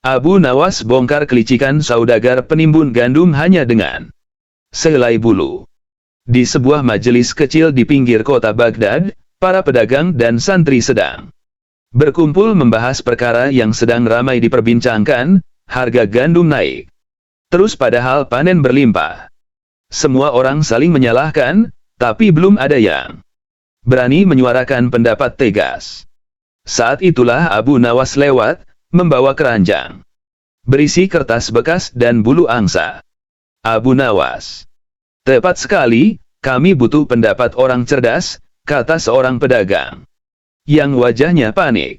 Abu Nawas bongkar kelicikan saudagar penimbun gandum hanya dengan sehelai bulu. Di sebuah majelis kecil di pinggir kota Baghdad, para pedagang dan santri sedang berkumpul membahas perkara yang sedang ramai diperbincangkan, harga gandum naik terus padahal panen berlimpah. Semua orang saling menyalahkan, tapi belum ada yang berani menyuarakan pendapat tegas. Saat itulah Abu Nawas lewat, membawa keranjang berisi kertas bekas dan bulu angsa. Abu Nawas, tepat sekali, kami butuh pendapat orang cerdas, kata seorang pedagang yang wajahnya panik.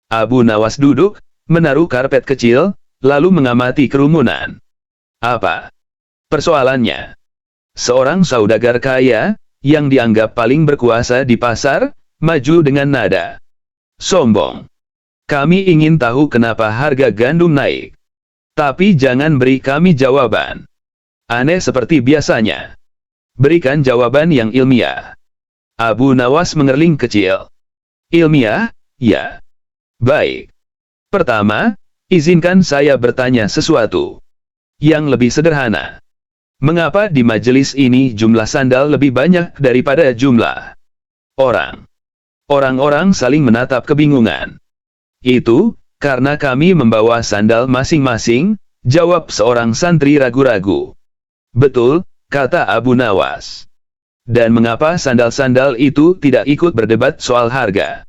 Abu Nawas duduk, menaruh karpet kecil, lalu mengamati kerumunan. Apa persoalannya? Seorang saudagar kaya, yang dianggap paling berkuasa di pasar, maju dengan nada sombong. Kami ingin tahu kenapa harga gandum naik. Tapi jangan beri kami jawaban aneh seperti biasanya. Berikan jawaban yang ilmiah. Abu Nawas mengerling kecil. Ilmiah? Ya. Baik. Pertama, izinkan saya bertanya sesuatu yang lebih sederhana. Mengapa di majelis ini jumlah sandal lebih banyak daripada jumlah orang? Orang-orang saling menatap kebingungan. Itu, karena kami membawa sandal masing-masing, jawab seorang santri ragu-ragu. Betul, kata Abu Nawas. Dan mengapa sandal-sandal itu tidak ikut berdebat soal harga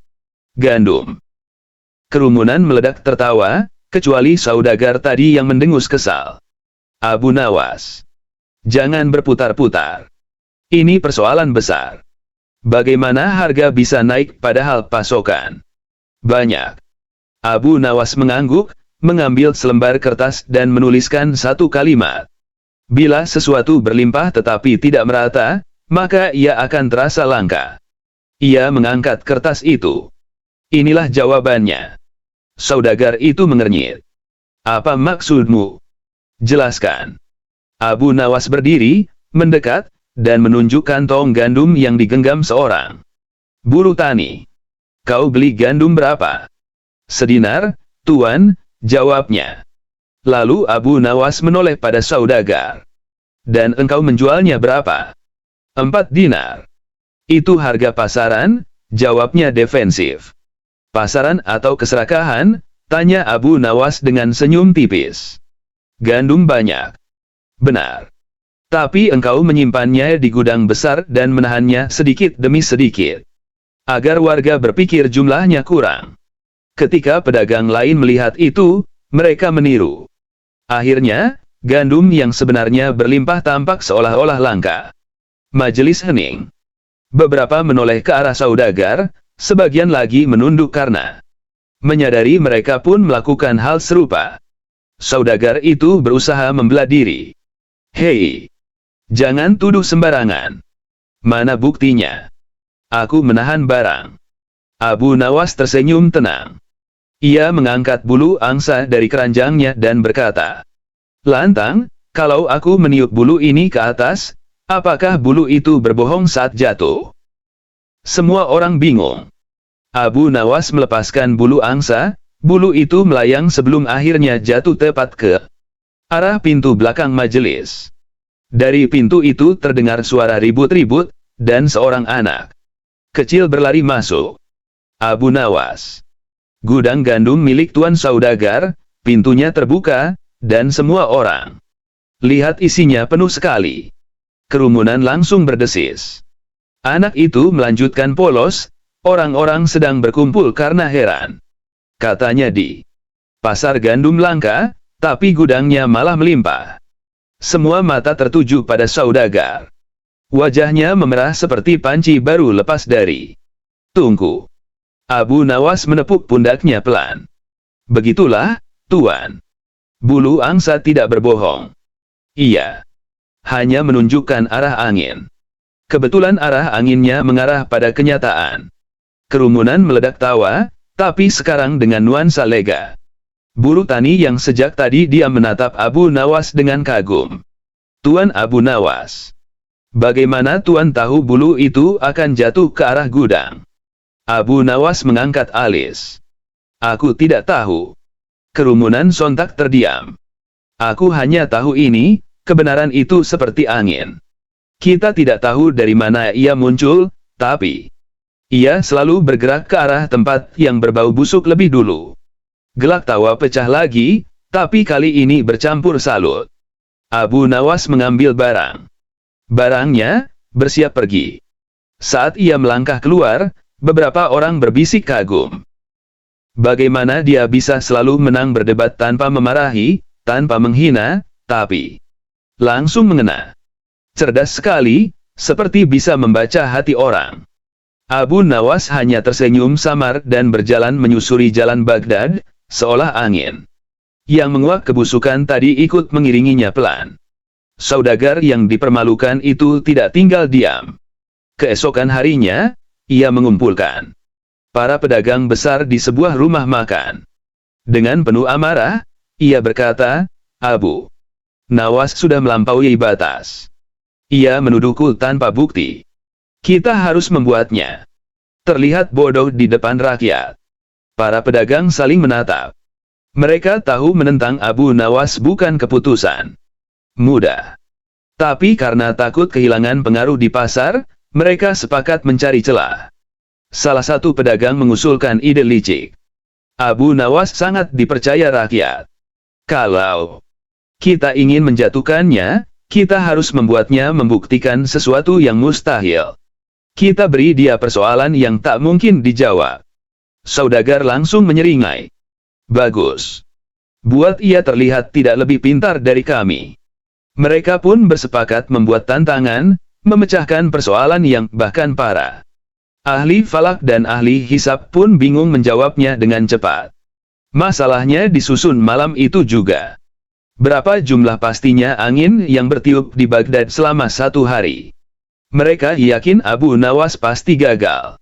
gandum? Kerumunan meledak tertawa, kecuali saudagar tadi yang mendengus kesal. Abu Nawas, jangan berputar-putar. Ini persoalan besar. Bagaimana harga bisa naik padahal pasokan banyak? Abu Nawas mengangguk, mengambil selembar kertas dan menuliskan satu kalimat. Bila sesuatu berlimpah tetapi tidak merata, maka ia akan terasa langka. Ia mengangkat kertas itu. Inilah jawabannya. Saudagar itu mengernyit. Apa maksudmu? Jelaskan. Abu Nawas berdiri, mendekat, dan menunjuk kantong gandum yang digenggam seorang buruh tani. Kau beli gandum berapa? Sedinar, Tuan, jawabnya. Lalu Abu Nawas menoleh pada saudagar. Dan engkau menjualnya berapa? 4 dinar. Itu harga pasaran, jawabnya defensif. Pasaran atau keserakahan? Tanya Abu Nawas dengan senyum tipis. Gandum banyak. Benar. Tapi engkau menyimpannya di gudang besar dan menahannya sedikit demi sedikit, agar warga berpikir jumlahnya kurang. Ketika pedagang lain melihat itu, mereka meniru. Akhirnya, gandum yang sebenarnya berlimpah tampak seolah-olah langka. Majelis hening. Beberapa menoleh ke arah saudagar, sebagian lagi menunduk karena menyadari mereka pun melakukan hal serupa. Saudagar itu berusaha membela diri. Hei! Jangan tuduh sembarangan. Mana buktinya? Aku menahan barang. Abu Nawas tersenyum tenang. Ia mengangkat bulu angsa dari keranjangnya dan berkata, lantang, kalau aku meniup bulu ini ke atas, apakah bulu itu berbohong saat jatuh? Semua orang bingung. Abu Nawas melepaskan bulu angsa, bulu itu melayang sebelum akhirnya jatuh tepat ke arah pintu belakang majelis. Dari pintu itu terdengar suara ribut-ribut, dan seorang anak kecil berlari masuk. Abu Nawas. Gudang gandum milik Tuan Saudagar, pintunya terbuka, dan semua orang lihat isinya penuh sekali. Kerumunan langsung berdesis. Anak itu melanjutkan polos, orang-orang sedang berkumpul karena heran. Katanya di pasar gandum langka, tapi gudangnya malah melimpah. Semua mata tertuju pada saudagar. Wajahnya memerah seperti panci baru lepas dari tungku. Abu Nawas menepuk pundaknya pelan. Begitulah, Tuan. Bulu angsa tidak berbohong. Iya. Hanya menunjukkan arah angin. Kebetulan arah anginnya mengarah pada kenyataan. Kerumunan meledak tawa, tapi sekarang dengan nuansa lega. Buruh tani yang sejak tadi diam menatap Abu Nawas dengan kagum. Tuan Abu Nawas. Bagaimana Tuan tahu bulu itu akan jatuh ke arah gudang? Abu Nawas mengangkat alis. Aku tidak tahu. Kerumunan sontak terdiam. Aku hanya tahu ini, kebenaran itu seperti angin. Kita tidak tahu dari mana ia muncul, tapi ia selalu bergerak ke arah tempat yang berbau busuk lebih dulu. Gelak tawa pecah lagi, tapi kali ini bercampur salut. Abu Nawas mengambil barangnya, bersiap pergi. Saat ia melangkah keluar, beberapa orang berbisik kagum. Bagaimana dia bisa selalu menang berdebat tanpa memarahi, tanpa menghina, tapi langsung mengena. Cerdas sekali, seperti bisa membaca hati orang. Abu Nawas hanya tersenyum samar dan berjalan menyusuri jalan Baghdad, seolah angin yang menguak kebusukan tadi ikut mengiringinya pelan. Saudagar yang dipermalukan itu tidak tinggal diam. Keesokan harinya, ia mengumpulkan para pedagang besar di sebuah rumah makan. Dengan penuh amarah, ia berkata, Abu Nawas sudah melampaui batas. Ia menuduhku tanpa bukti. Kita harus membuatnya terlihat bodoh di depan rakyat. Para pedagang saling menatap. Mereka tahu menentang Abu Nawas bukan keputusan mudah. Tapi karena takut kehilangan pengaruh di pasar, mereka sepakat mencari celah. Salah satu pedagang mengusulkan ide licik. Abu Nawas sangat dipercaya rakyat. Kalau kita ingin menjatuhkannya, kita harus membuatnya membuktikan sesuatu yang mustahil. Kita beri dia persoalan yang tak mungkin dijawab. Saudagar langsung menyeringai. Bagus. Buat ia terlihat tidak lebih pintar dari kami. Mereka pun bersepakat membuat tantangan, memecahkan persoalan yang bahkan para ahli falak dan ahli hisab pun bingung menjawabnya dengan cepat. Masalahnya disusun malam itu juga. Berapa jumlah pastinya angin yang bertiup di Baghdad selama 1 hari? Mereka yakin Abu Nawas pasti gagal.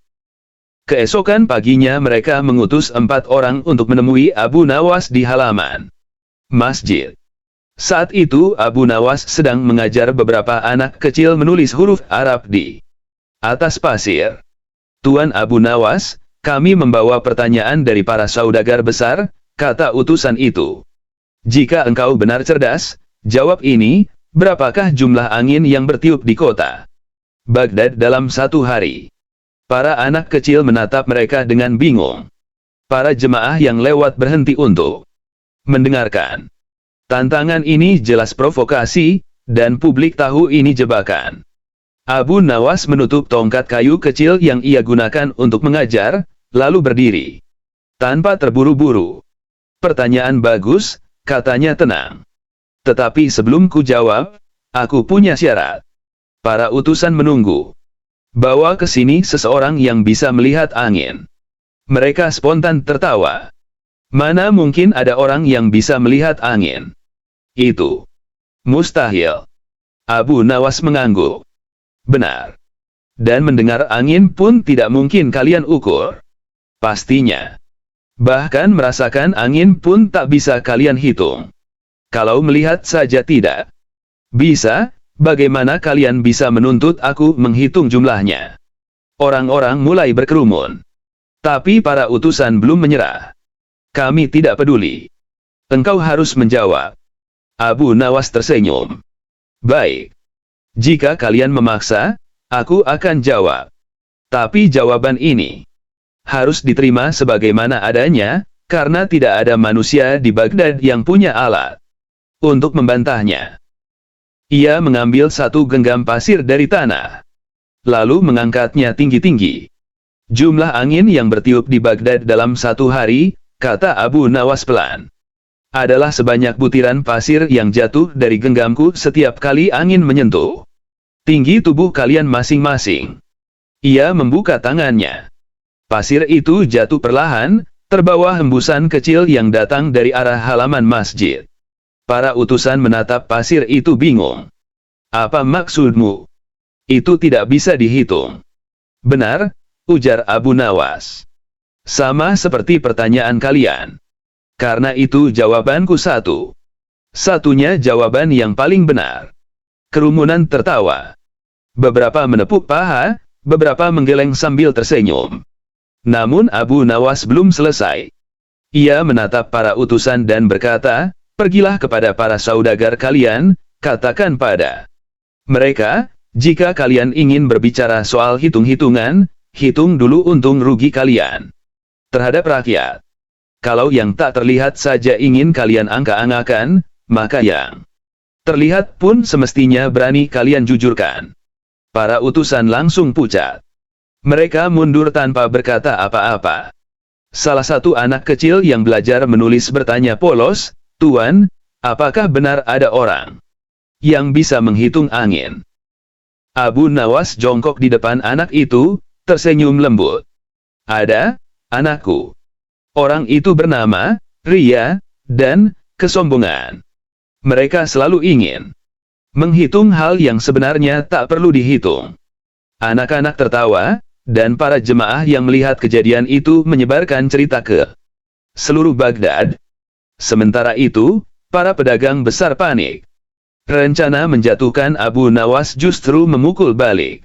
Keesokan paginya mereka mengutus 4 orang untuk menemui Abu Nawas di halaman masjid. Saat itu Abu Nawas sedang mengajar beberapa anak kecil menulis huruf Arab di atas pasir. Tuan Abu Nawas, kami membawa pertanyaan dari para saudagar besar, kata utusan itu. Jika engkau benar cerdas, jawab ini, berapakah jumlah angin yang bertiup di kota Baghdad dalam 1 hari? Para anak kecil menatap mereka dengan bingung. Para jemaah yang lewat berhenti untuk mendengarkan. Tantangan ini jelas provokasi, dan publik tahu ini jebakan. Abu Nawas menutup tongkat kayu kecil yang ia gunakan untuk mengajar, lalu berdiri. Tanpa terburu-buru. Pertanyaan bagus, katanya tenang. Tetapi sebelum ku jawab, aku punya syarat. Para utusan menunggu. Bawa ke sini seseorang yang bisa melihat angin. Mereka spontan tertawa. Mana mungkin ada orang yang bisa melihat angin? Itu mustahil. Abu Nawas mengangguk. Benar. Dan mendengar angin pun tidak mungkin kalian ukur. Pastinya. Bahkan merasakan angin pun tak bisa kalian hitung. Kalau melihat saja tidak bisa, bagaimana kalian bisa menuntut aku menghitung jumlahnya? Orang-orang mulai berkerumun. Tapi para utusan belum menyerah. Kami tidak peduli. Engkau harus menjawab. Abu Nawas tersenyum. Baik. Jika kalian memaksa, aku akan jawab. Tapi jawaban ini harus diterima sebagaimana adanya, karena tidak ada manusia di Baghdad yang punya alat untuk membantahnya. Ia mengambil 1 genggam pasir dari tanah, lalu mengangkatnya tinggi-tinggi. Jumlah angin yang bertiup di Baghdad dalam 1 hari, kata Abu Nawas pelan, adalah sebanyak butiran pasir yang jatuh dari genggamku setiap kali angin menyentuh tinggi tubuh kalian masing-masing. Ia membuka tangannya. Pasir itu jatuh perlahan, terbawa hembusan kecil yang datang dari arah halaman masjid. Para utusan menatap pasir itu bingung. Apa maksudmu? Itu tidak bisa dihitung. Benar, ujar Abu Nawas. Sama seperti pertanyaan kalian. Karena itu jawabanku satunya jawaban yang paling benar. Kerumunan tertawa. Beberapa menepuk paha, beberapa menggeleng sambil tersenyum. Namun Abu Nawas belum selesai. Ia menatap para utusan dan berkata, "Pergilah kepada para saudagar kalian, katakan pada mereka, jika kalian ingin berbicara soal hitung-hitungan, hitung dulu untung rugi kalian terhadap rakyat. Kalau yang tak terlihat saja ingin kalian angka-angkakan, maka yang terlihat pun semestinya berani kalian jujurkan." Para utusan langsung pucat. Mereka mundur tanpa berkata apa-apa. Salah satu anak kecil yang belajar menulis bertanya polos, "Tuan, apakah benar ada orang yang bisa menghitung angin?" Abu Nawas jongkok di depan anak itu, tersenyum lembut. "Ada, anakku. Orang itu bernama Ria, dan kesombongan. Mereka selalu ingin menghitung hal yang sebenarnya tak perlu dihitung." Anak-anak tertawa, dan para jemaah yang melihat kejadian itu menyebarkan cerita ke seluruh Baghdad. Sementara itu, para pedagang besar panik. Rencana menjatuhkan Abu Nawas justru memukul balik.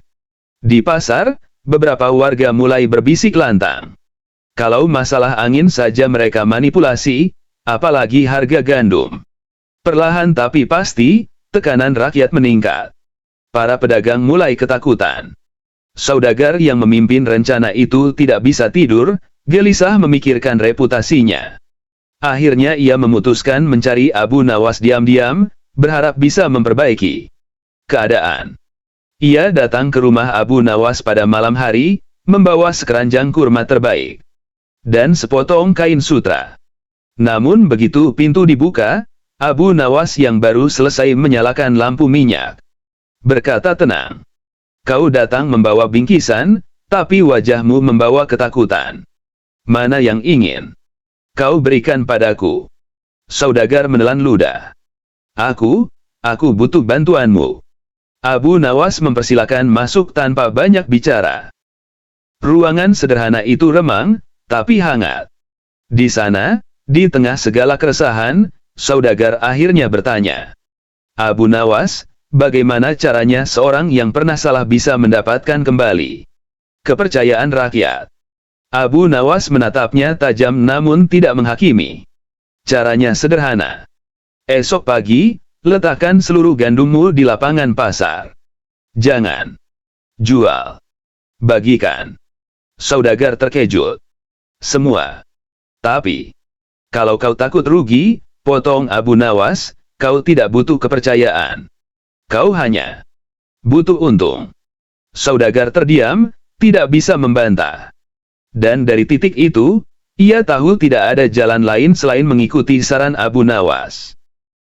Di pasar, beberapa warga mulai berbisik lantang. Kalau masalah angin saja mereka manipulasi, apalagi harga gandum. Perlahan tapi pasti, tekanan rakyat meningkat. Para pedagang mulai ketakutan. Saudagar yang memimpin rencana itu tidak bisa tidur, gelisah memikirkan reputasinya. Akhirnya ia memutuskan mencari Abu Nawas diam-diam, berharap bisa memperbaiki keadaan. Ia datang ke rumah Abu Nawas pada malam hari, membawa sekeranjang kurma terbaik dan sepotong kain sutra. Namun begitu pintu dibuka, Abu Nawas yang baru selesai menyalakan lampu minyak berkata tenang, "Kau datang membawa bingkisan, tapi wajahmu membawa ketakutan. Mana yang ingin kau berikan padaku?" Saudagar menelan ludah. Aku butuh bantuanmu." Abu Nawas mempersilakan masuk tanpa banyak bicara. Ruangan sederhana itu remang, tapi hangat. Di sana, di tengah segala keresahan, saudagar akhirnya bertanya, "Abu Nawas, bagaimana caranya seorang yang pernah salah bisa mendapatkan kembali kepercayaan rakyat?" Abu Nawas menatapnya tajam namun tidak menghakimi. "Caranya sederhana. Esok pagi, letakkan seluruh gandummu di lapangan pasar. Jangan jual. Bagikan." Saudagar terkejut. "Semua. Tapi, kalau kau takut rugi," potong Abu Nawas, "kau tidak butuh kepercayaan. Kau hanya butuh untung." Saudagar terdiam, tidak bisa membantah. Dan dari titik itu, ia tahu tidak ada jalan lain selain mengikuti saran Abu Nawas.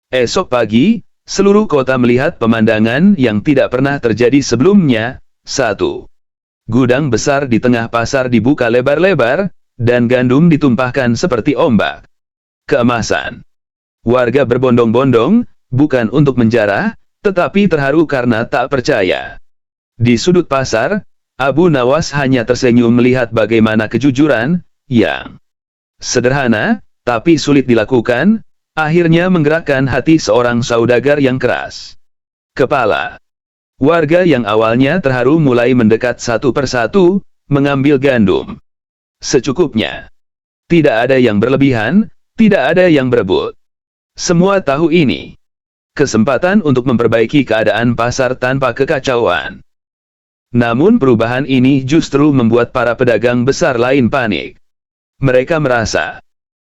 Esok pagi, seluruh kota melihat pemandangan yang tidak pernah terjadi sebelumnya. 1. Gudang besar di tengah pasar dibuka lebar-lebar, dan gandum ditumpahkan seperti ombak. Keemasan. Warga berbondong-bondong, bukan untuk menjarah, tetapi terharu karena tak percaya. Di sudut pasar, Abu Nawas hanya tersenyum melihat bagaimana kejujuran, yang sederhana, tapi sulit dilakukan, akhirnya menggerakkan hati seorang saudagar yang keras kepala. Warga yang awalnya terharu mulai mendekat satu persatu, mengambil gandum secukupnya. Tidak ada yang berlebihan, tidak ada yang berebut. Semua tahu ini kesempatan untuk memperbaiki keadaan pasar tanpa kekacauan. Namun perubahan ini justru membuat para pedagang besar lain panik. Mereka merasa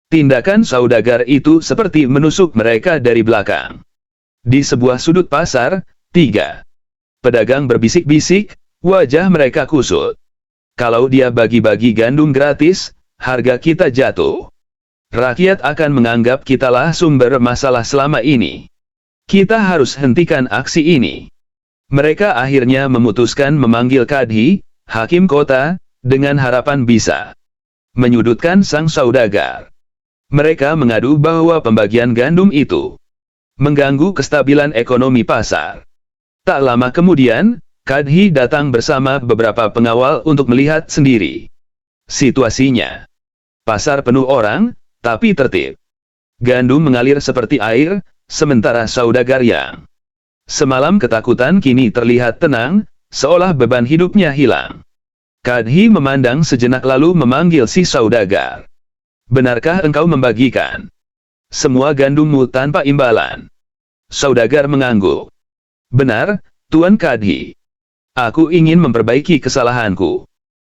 tindakan saudagar itu seperti menusuk mereka dari belakang. Di sebuah sudut pasar, 3 pedagang berbisik-bisik, wajah mereka kusut. "Kalau dia bagi-bagi gandum gratis, harga kita jatuh. Rakyat akan menganggap kitalah sumber masalah selama ini. Kita harus hentikan aksi ini." Mereka akhirnya memutuskan memanggil Kadhi, hakim kota, dengan harapan bisa menyudutkan sang saudagar. Mereka mengadu bahwa pembagian gandum itu mengganggu kestabilan ekonomi pasar. Tak lama kemudian, Kadhi datang bersama beberapa pengawal untuk melihat sendiri situasinya. Pasar penuh orang, tapi tertib. Gandum mengalir seperti air, sementara saudagar yang semalam ketakutan kini terlihat tenang, seolah beban hidupnya hilang. Kadhi memandang sejenak lalu memanggil si saudagar. Benarkah engkau membagikan semua gandummu tanpa imbalan? Saudagar mengangguk. Benar, Tuan Kadhi. Aku ingin memperbaiki kesalahanku.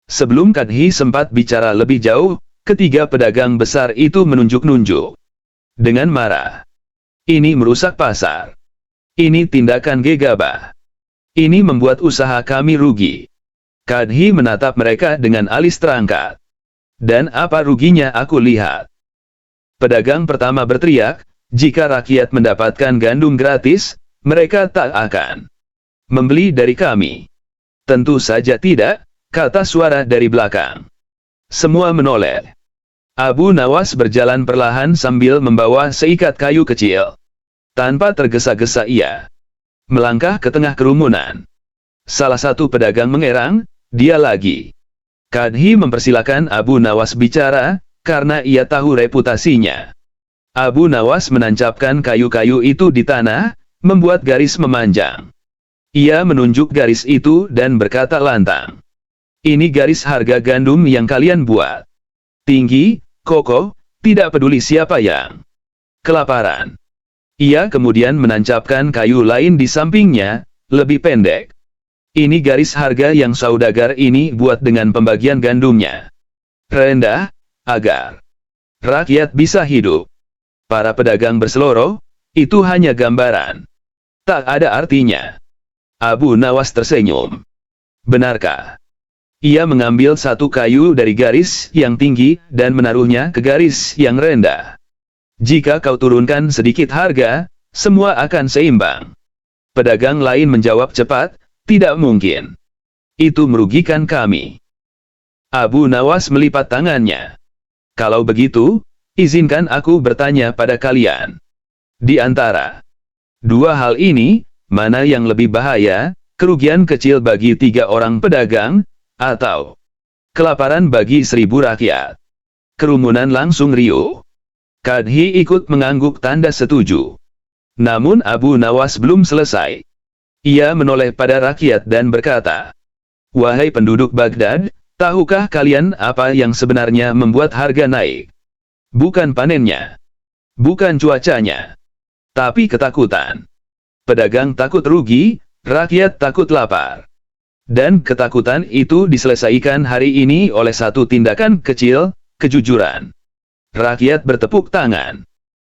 Sebelum Kadhi sempat bicara lebih jauh, ketiga pedagang besar itu menunjuk-nunjuk dengan marah. Ini merusak pasar. Ini tindakan gegabah. Ini membuat usaha kami rugi. Kadhi menatap mereka dengan alis terangkat. Dan apa ruginya aku lihat? Pedagang pertama berteriak, jika rakyat mendapatkan gandum gratis, mereka tak akan membeli dari kami. Tentu saja tidak, kata suara dari belakang. Semua menoleh. Abu Nawas berjalan perlahan sambil membawa seikat kayu kecil. Tanpa tergesa-gesa ia melangkah ke tengah kerumunan. Salah satu pedagang mengerang, dia lagi. Kadhi mempersilakan Abu Nawas bicara, karena ia tahu reputasinya. Abu Nawas menancapkan kayu-kayu itu di tanah, membuat garis memanjang. Ia menunjuk garis itu dan berkata lantang. Ini garis harga gandum yang kalian buat. Tinggi, kokoh, tidak peduli siapa yang kelaparan. Ia kemudian menancapkan kayu lain di sampingnya, lebih pendek. Ini garis harga yang saudagar ini buat dengan pembagian gandumnya. Rendah, agar rakyat bisa hidup. Para pedagang berseloroh, itu hanya gambaran. Tak ada artinya. Abu Nawas tersenyum. Benarkah? Ia mengambil satu kayu dari garis yang tinggi dan menaruhnya ke garis yang rendah. Jika kau turunkan sedikit harga, semua akan seimbang. Pedagang lain menjawab cepat, tidak mungkin. Itu merugikan kami. Abu Nawas melipat tangannya. Kalau begitu, izinkan aku bertanya pada kalian. Di antara dua hal ini, mana yang lebih bahaya, kerugian kecil bagi 3 orang pedagang, atau kelaparan bagi 1000 rakyat? Kerumunan langsung riuh. Kadhi ikut mengangguk tanda setuju. Namun Abu Nawas belum selesai. Ia menoleh pada rakyat dan berkata, wahai penduduk Baghdad, tahukah kalian apa yang sebenarnya membuat harga naik? Bukan panennya. Bukan cuacanya. Tapi ketakutan. Pedagang takut rugi, rakyat takut lapar. Dan ketakutan itu diselesaikan hari ini oleh satu tindakan kecil, kejujuran. Rakyat bertepuk tangan.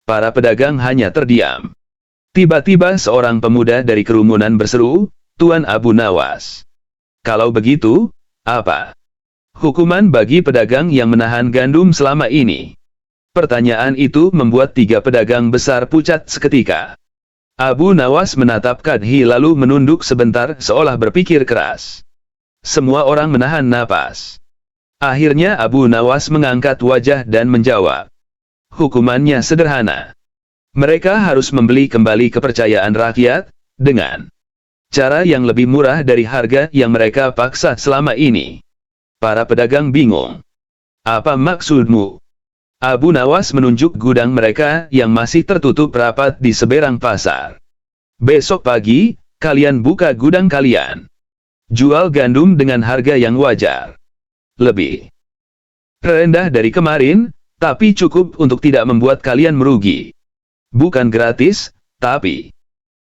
Para pedagang hanya terdiam. Tiba-tiba seorang pemuda dari kerumunan berseru, Tuan Abu Nawas. Kalau begitu, apa hukuman bagi pedagang yang menahan gandum selama ini? Pertanyaan itu membuat 3 pedagang besar pucat seketika. Abu Nawas menatap Kadhi lalu menunduk sebentar seolah berpikir keras. Semua orang menahan napas. Akhirnya Abu Nawas mengangkat wajah dan menjawab. Hukumannya sederhana. Mereka harus membeli kembali kepercayaan rakyat, dengan cara yang lebih murah dari harga yang mereka paksa selama ini. Para pedagang bingung. Apa maksudmu? Abu Nawas menunjuk gudang mereka yang masih tertutup rapat di seberang pasar. Besok pagi, kalian buka gudang kalian. Jual gandum dengan harga yang wajar. Lebih rendah dari kemarin, tapi cukup untuk tidak membuat kalian merugi. Bukan gratis, tapi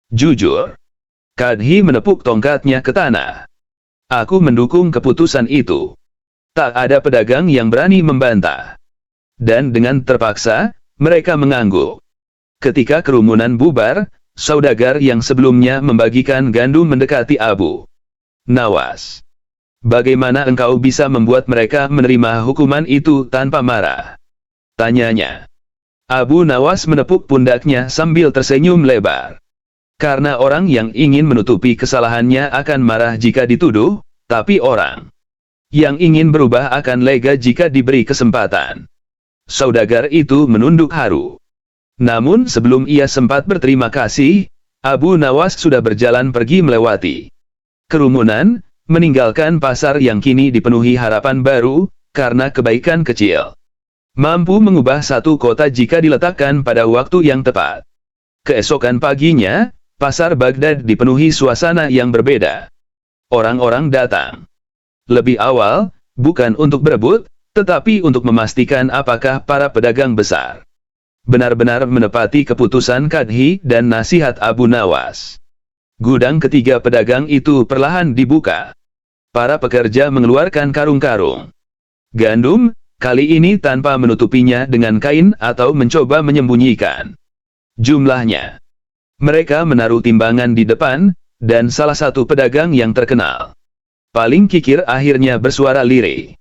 jujur. Kadhi menepuk tongkatnya ke tanah. Aku mendukung keputusan itu. Tak ada pedagang yang berani membantah. Dan dengan terpaksa, mereka mengangguk. Ketika kerumunan bubar, saudagar yang sebelumnya membagikan gandum mendekati Abu Nawas. Bagaimana engkau bisa membuat mereka menerima hukuman itu tanpa marah? Tanyanya. Abu Nawas menepuk pundaknya sambil tersenyum lebar. Karena orang yang ingin menutupi kesalahannya akan marah jika dituduh, tapi orang yang ingin berubah akan lega jika diberi kesempatan. Saudagar itu menunduk haru. Namun sebelum ia sempat berterima kasih, Abu Nawas sudah berjalan pergi melewati kerumunan, meninggalkan pasar yang kini dipenuhi harapan baru, karena kebaikan kecil mampu mengubah satu kota jika diletakkan pada waktu yang tepat. Keesokan paginya, pasar Baghdad dipenuhi suasana yang berbeda. Orang-orang datang lebih awal, bukan untuk berebut, tetapi untuk memastikan apakah para pedagang besar benar-benar menepati keputusan Kadhi dan nasihat Abu Nawas. Gudang ketiga pedagang itu perlahan dibuka. Para pekerja mengeluarkan karung-karung gandum, kali ini tanpa menutupinya dengan kain atau mencoba menyembunyikan jumlahnya. Mereka menaruh timbangan di depan, dan salah satu pedagang yang terkenal paling kikir akhirnya bersuara lirih.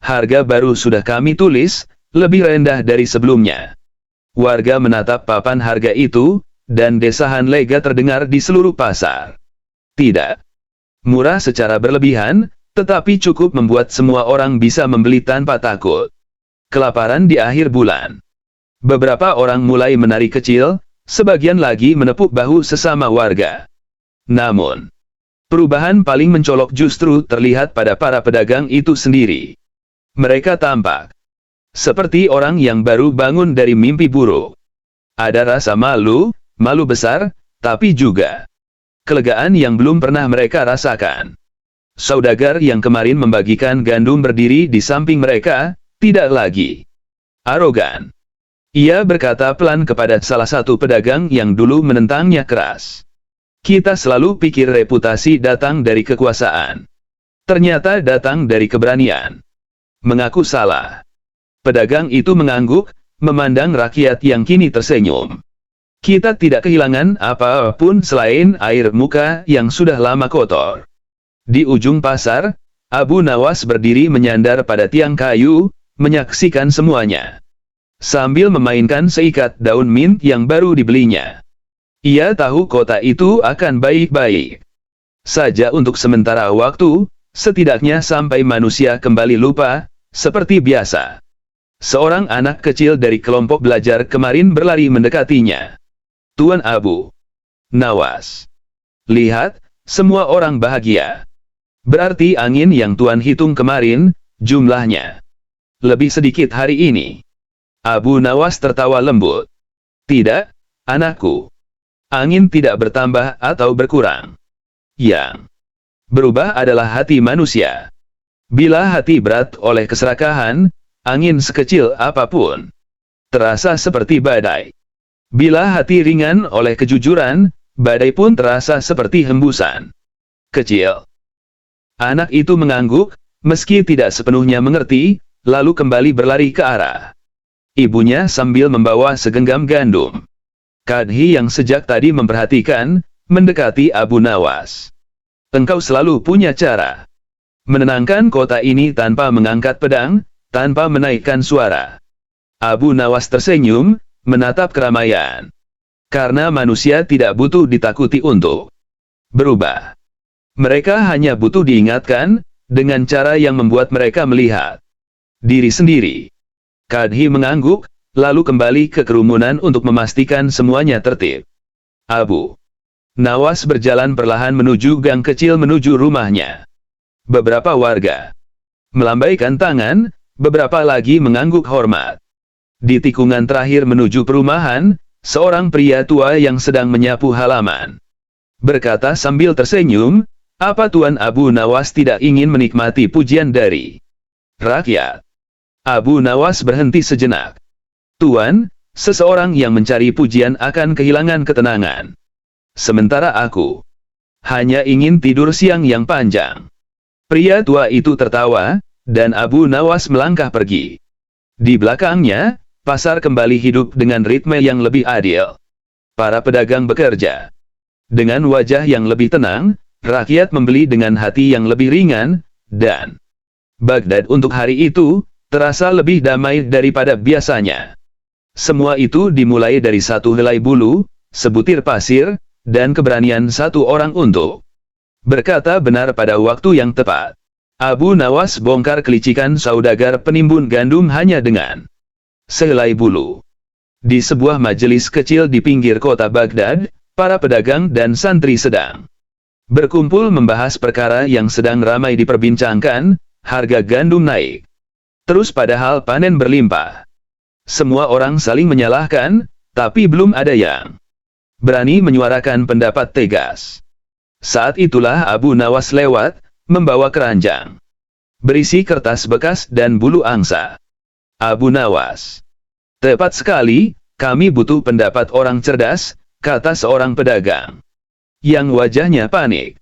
Harga baru sudah kami tulis, lebih rendah dari sebelumnya. Warga menatap papan harga itu, dan desahan lega terdengar di seluruh pasar. Tidak murah secara berlebihan, tetapi cukup membuat semua orang bisa membeli tanpa takut kelaparan di akhir bulan. Beberapa orang mulai menari kecil, sebagian lagi menepuk bahu sesama warga. Namun, perubahan paling mencolok justru terlihat pada para pedagang itu sendiri. Mereka tampak seperti orang yang baru bangun dari mimpi buruk. Ada rasa malu besar, tapi juga kelegaan yang belum pernah mereka rasakan. Saudagar yang kemarin membagikan gandum berdiri di samping mereka, tidak lagi arogan. Ia berkata pelan kepada salah satu pedagang yang dulu menentangnya keras. Kita selalu pikir reputasi datang dari kekuasaan. Ternyata datang dari keberanian mengaku salah. Pedagang itu mengangguk, memandang rakyat yang kini tersenyum. Kita tidak kehilangan apapun selain air muka yang sudah lama kotor. Di ujung pasar, Abu Nawas berdiri menyandar pada tiang kayu, menyaksikan semuanya. Sambil memainkan seikat daun mint yang baru dibelinya. Ia tahu kota itu akan baik-baik saja untuk sementara waktu, setidaknya sampai manusia kembali lupa, seperti biasa. Seorang anak kecil dari kelompok belajar kemarin berlari mendekatinya. Tuan Abu Nawas, lihat, semua orang bahagia. Berarti angin yang Tuan hitung kemarin, jumlahnya lebih sedikit hari ini. Abu Nawas tertawa lembut. Tidak, anakku. Angin tidak bertambah atau berkurang. Yang berubah adalah hati manusia. Bila hati berat oleh keserakahan, angin sekecil apapun terasa seperti badai. Bila hati ringan oleh kejujuran, badai pun terasa seperti hembusan kecil. Anak itu mengangguk, meski tidak sepenuhnya mengerti, lalu kembali berlari ke arah ibunya sambil membawa segenggam gandum. Kadhi yang sejak tadi memperhatikan, mendekati Abu Nawas. Engkau selalu punya cara menenangkan kota ini tanpa mengangkat pedang, tanpa menaikkan suara. Abu Nawas tersenyum, menatap keramaian. Karena manusia tidak butuh ditakuti untuk berubah. Mereka hanya butuh diingatkan, dengan cara yang membuat mereka melihat diri sendiri. Kadhi mengangguk, lalu kembali ke kerumunan untuk memastikan semuanya tertib. Abu Nawas berjalan perlahan menuju gang kecil menuju rumahnya. Beberapa warga melambaikan tangan, beberapa lagi mengangguk hormat. Di tikungan terakhir menuju perumahan, seorang pria tua yang sedang menyapu halaman berkata sambil tersenyum, apa Tuan Abu Nawas tidak ingin menikmati pujian dari rakyat? Abu Nawas berhenti sejenak. Tuan, seseorang yang mencari pujian akan kehilangan ketenangan. Sementara aku hanya ingin tidur siang yang panjang. Pria tua itu tertawa, dan Abu Nawas melangkah pergi. Di belakangnya, pasar kembali hidup dengan ritme yang lebih adil. Para pedagang bekerja dengan wajah yang lebih tenang, rakyat membeli dengan hati yang lebih ringan, dan Baghdad untuk hari itu terasa lebih damai daripada biasanya. Semua itu dimulai dari satu helai bulu, sebutir pasir, dan keberanian satu orang untuk berkata benar pada waktu yang tepat. Abu Nawas bongkar kelicikan saudagar penimbun gandum hanya dengan sehelai bulu. Di sebuah majelis kecil di pinggir kota Baghdad, para pedagang dan santri sedang berkumpul membahas perkara yang sedang ramai diperbincangkan, harga gandum naik terus padahal panen berlimpah. Semua orang saling menyalahkan, tapi belum ada yang berani menyuarakan pendapat tegas. Saat itulah Abu Nawas lewat, membawa keranjang berisi kertas bekas dan bulu angsa. Abu Nawas. Tepat sekali, kami butuh pendapat orang cerdas, kata seorang pedagang, yang wajahnya panik.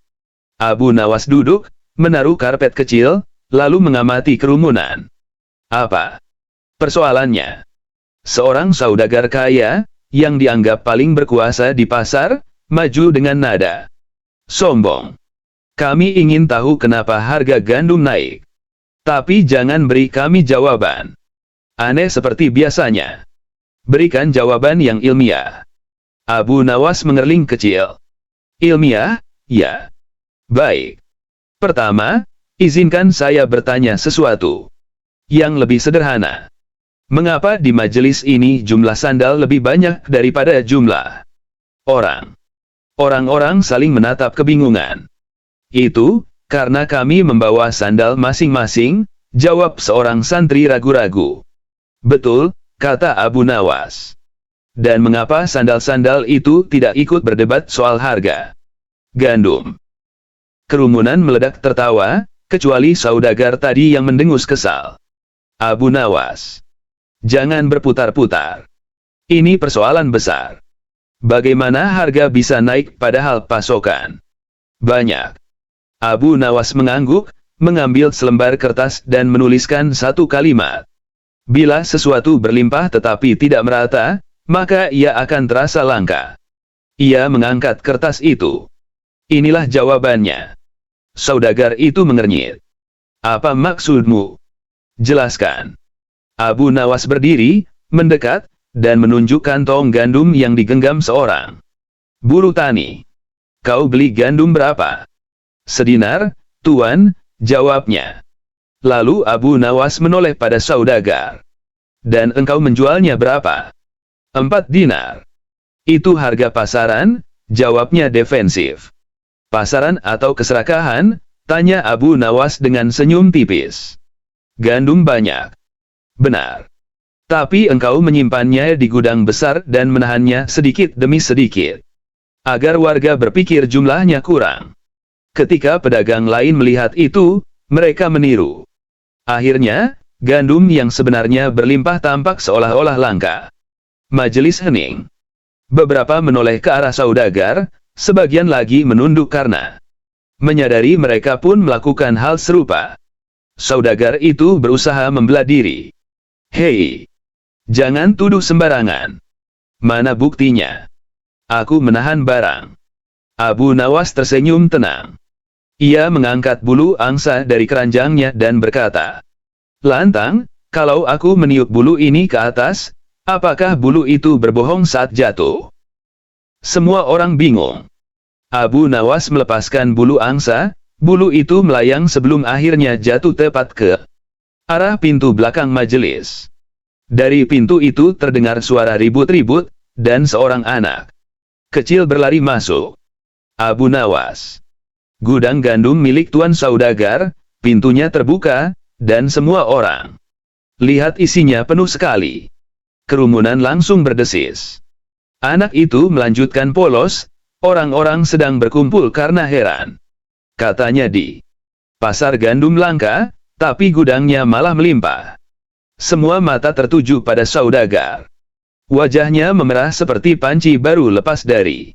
Abu Nawas duduk, menaruh karpet kecil, lalu mengamati kerumunan. Apa persoalannya? Seorang saudagar kaya, yang dianggap paling berkuasa di pasar, maju dengan nada sombong. Kami ingin tahu kenapa harga gandum naik. Tapi jangan beri kami jawaban aneh seperti biasanya. Berikan jawaban yang ilmiah. Abu Nawas mengerling kecil. Ilmiah? Ya. Baik. Pertama, izinkan saya bertanya sesuatu yang lebih sederhana. Mengapa di majelis ini jumlah sandal lebih banyak daripada jumlah orang? Orang-orang saling menatap kebingungan. Itu, karena kami membawa sandal masing-masing, jawab seorang santri ragu-ragu. Betul, kata Abu Nawas. Dan mengapa sandal-sandal itu tidak ikut berdebat soal harga gandum? Kerumunan meledak tertawa, kecuali saudagar tadi yang mendengus kesal. Abu Nawas. Jangan berputar-putar. Ini persoalan besar. Bagaimana harga bisa naik padahal pasokan banyak? Abu Nawas mengangguk, mengambil selembar kertas dan menuliskan satu kalimat. Bila sesuatu berlimpah tetapi tidak merata, maka ia akan terasa langka. Ia mengangkat kertas itu. Inilah jawabannya. Saudagar itu mengernyit. Apa maksudmu? Jelaskan. Abu Nawas berdiri, mendekat, dan menunjuk kantong gandum yang digenggam seorang buruh tani. Kau beli gandum berapa? Sedinar, Tuan, jawabnya. Lalu Abu Nawas menoleh pada saudagar. Dan engkau menjualnya berapa? 4 dinar. Itu harga pasaran, jawabnya defensif. Pasaran atau keserakahan? Tanya Abu Nawas dengan senyum tipis. Gandum banyak. Benar. Tapi engkau menyimpannya di gudang besar dan menahannya sedikit demi sedikit, agar warga berpikir jumlahnya kurang. Ketika pedagang lain melihat itu, mereka meniru. Akhirnya, gandum yang sebenarnya berlimpah tampak seolah-olah langka. Majelis hening. Beberapa menoleh ke arah saudagar, sebagian lagi menunduk karena menyadari mereka pun melakukan hal serupa. Saudagar itu berusaha membela diri. Hei! Jangan tuduh sembarangan. Mana buktinya? Aku menahan barang. Abu Nawas tersenyum tenang. Ia mengangkat bulu angsa dari keranjangnya dan berkata, lantang, kalau aku meniup bulu ini ke atas, apakah bulu itu berbohong saat jatuh? Semua orang bingung. Abu Nawas melepaskan bulu angsa, bulu itu melayang sebelum akhirnya jatuh tepat ke arah pintu belakang majelis. Dari pintu itu terdengar suara ribut-ribut, dan seorang anak kecil berlari masuk. Abu Nawas. Gudang gandum milik Tuan Saudagar, pintunya terbuka, dan semua orang lihat isinya penuh sekali. Kerumunan langsung berdesis. Anak itu melanjutkan polos, orang-orang sedang berkumpul karena heran. Katanya di pasar gandum langka, tapi gudangnya malah melimpah. Semua mata tertuju pada Saudagar. Wajahnya memerah seperti panci baru lepas dari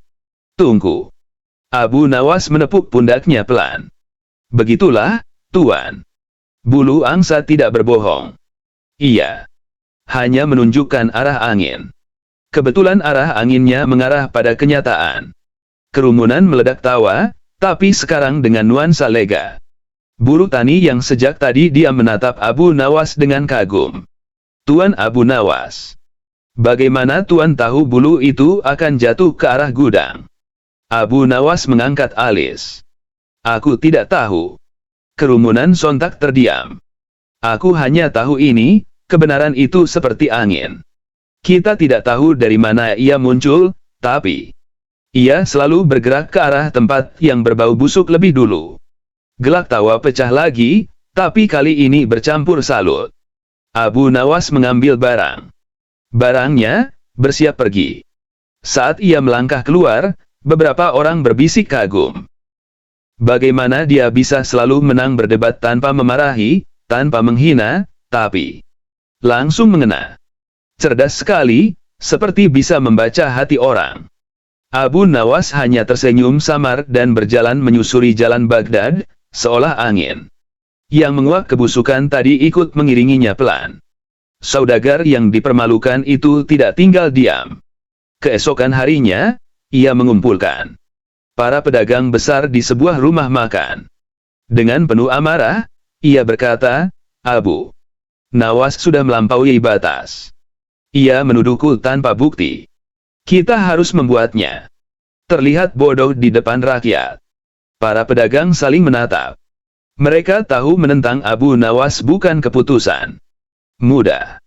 tungku. Abu Nawas menepuk pundaknya pelan. Begitulah, Tuan. Bulu angsa tidak berbohong. Iya. Hanya menunjukkan arah angin. Kebetulan arah anginnya mengarah pada kenyataan. Kerumunan meledak tawa, tapi sekarang dengan nuansa lega. Buruh tani yang sejak tadi diam menatap Abu Nawas dengan kagum. Tuan Abu Nawas. Bagaimana Tuan tahu bulu itu akan jatuh ke arah gudang? Abu Nawas mengangkat alis. Aku tidak tahu. Kerumunan sontak terdiam. Aku hanya tahu ini, kebenaran itu seperti angin. Kita tidak tahu dari mana ia muncul, tapi ia selalu bergerak ke arah tempat yang berbau busuk lebih dulu. Gelak tawa pecah lagi, tapi kali ini bercampur salut. Abu Nawas mengambil barang. Barangnya, bersiap pergi. Saat ia melangkah keluar, beberapa orang berbisik kagum. Bagaimana dia bisa selalu menang berdebat tanpa memarahi, tanpa menghina, tapi langsung mengena. Cerdas sekali, seperti bisa membaca hati orang. Abu Nawas hanya tersenyum samar dan berjalan menyusuri jalan Baghdad, seolah angin yang menguak kebusukan tadi ikut mengiringinya pelan. Saudagar yang dipermalukan itu tidak tinggal diam. Keesokan harinya, ia mengumpulkan para pedagang besar di sebuah rumah makan. Dengan penuh amarah, ia berkata, Abu Nawas sudah melampaui batas. Ia menuduhku tanpa bukti. Kita harus membuatnya terlihat bodoh di depan rakyat. Para pedagang saling menatap. Mereka tahu menentang Abu Nawas bukan keputusan mudah.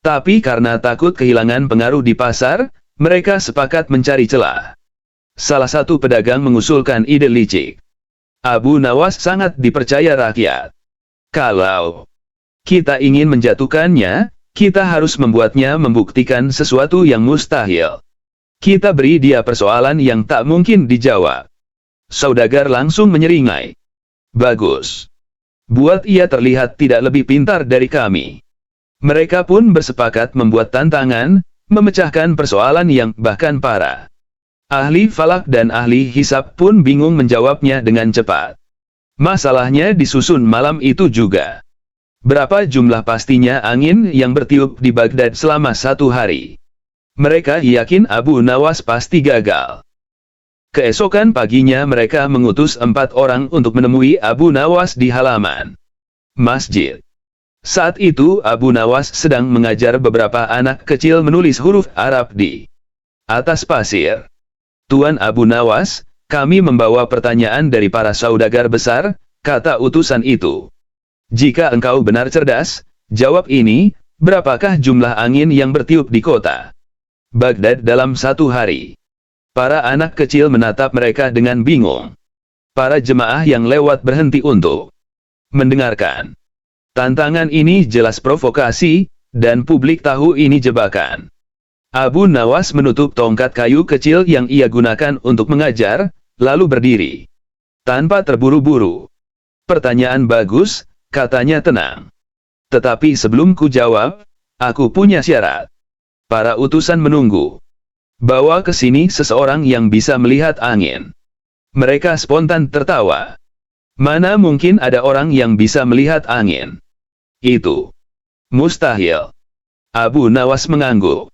Tapi karena takut kehilangan pengaruh di pasar, mereka sepakat mencari celah. Salah satu pedagang mengusulkan ide licik. Abu Nawas sangat dipercaya rakyat. Kalau kita ingin menjatuhkannya, kita harus membuatnya membuktikan sesuatu yang mustahil. Kita beri dia persoalan yang tak mungkin dijawab. Saudagar langsung menyeringai. Bagus. Buat ia terlihat tidak lebih pintar dari kami. Mereka pun bersepakat membuat tantangan, memecahkan persoalan yang bahkan para ahli falak dan ahli hisab pun bingung menjawabnya dengan cepat. Masalahnya disusun malam itu juga. Berapa jumlah pastinya angin yang bertiup di Baghdad selama 1 hari? Mereka yakin Abu Nawas pasti gagal. Keesokan paginya mereka mengutus 4 orang untuk menemui Abu Nawas di halaman masjid. Saat itu Abu Nawas sedang mengajar beberapa anak kecil menulis huruf Arab di atas pasir. Tuan Abu Nawas, kami membawa pertanyaan dari para saudagar besar, kata utusan itu. Jika engkau benar cerdas, jawab ini, berapakah jumlah angin yang bertiup di kota Baghdad dalam 1 hari? Para anak kecil menatap mereka dengan bingung. Para jemaah yang lewat berhenti untuk mendengarkan. Tantangan ini jelas provokasi, dan publik tahu ini jebakan. Abu Nawas menutup tongkat kayu kecil yang ia gunakan untuk mengajar, lalu berdiri. Tanpa terburu-buru. Pertanyaan bagus, katanya tenang. Tetapi sebelum ku jawab, aku punya syarat. Para utusan menunggu. Bawa ke sini seseorang yang bisa melihat angin. Mereka spontan tertawa. Mana mungkin ada orang yang bisa melihat angin? Itu mustahil. Abu Nawas mengangguk.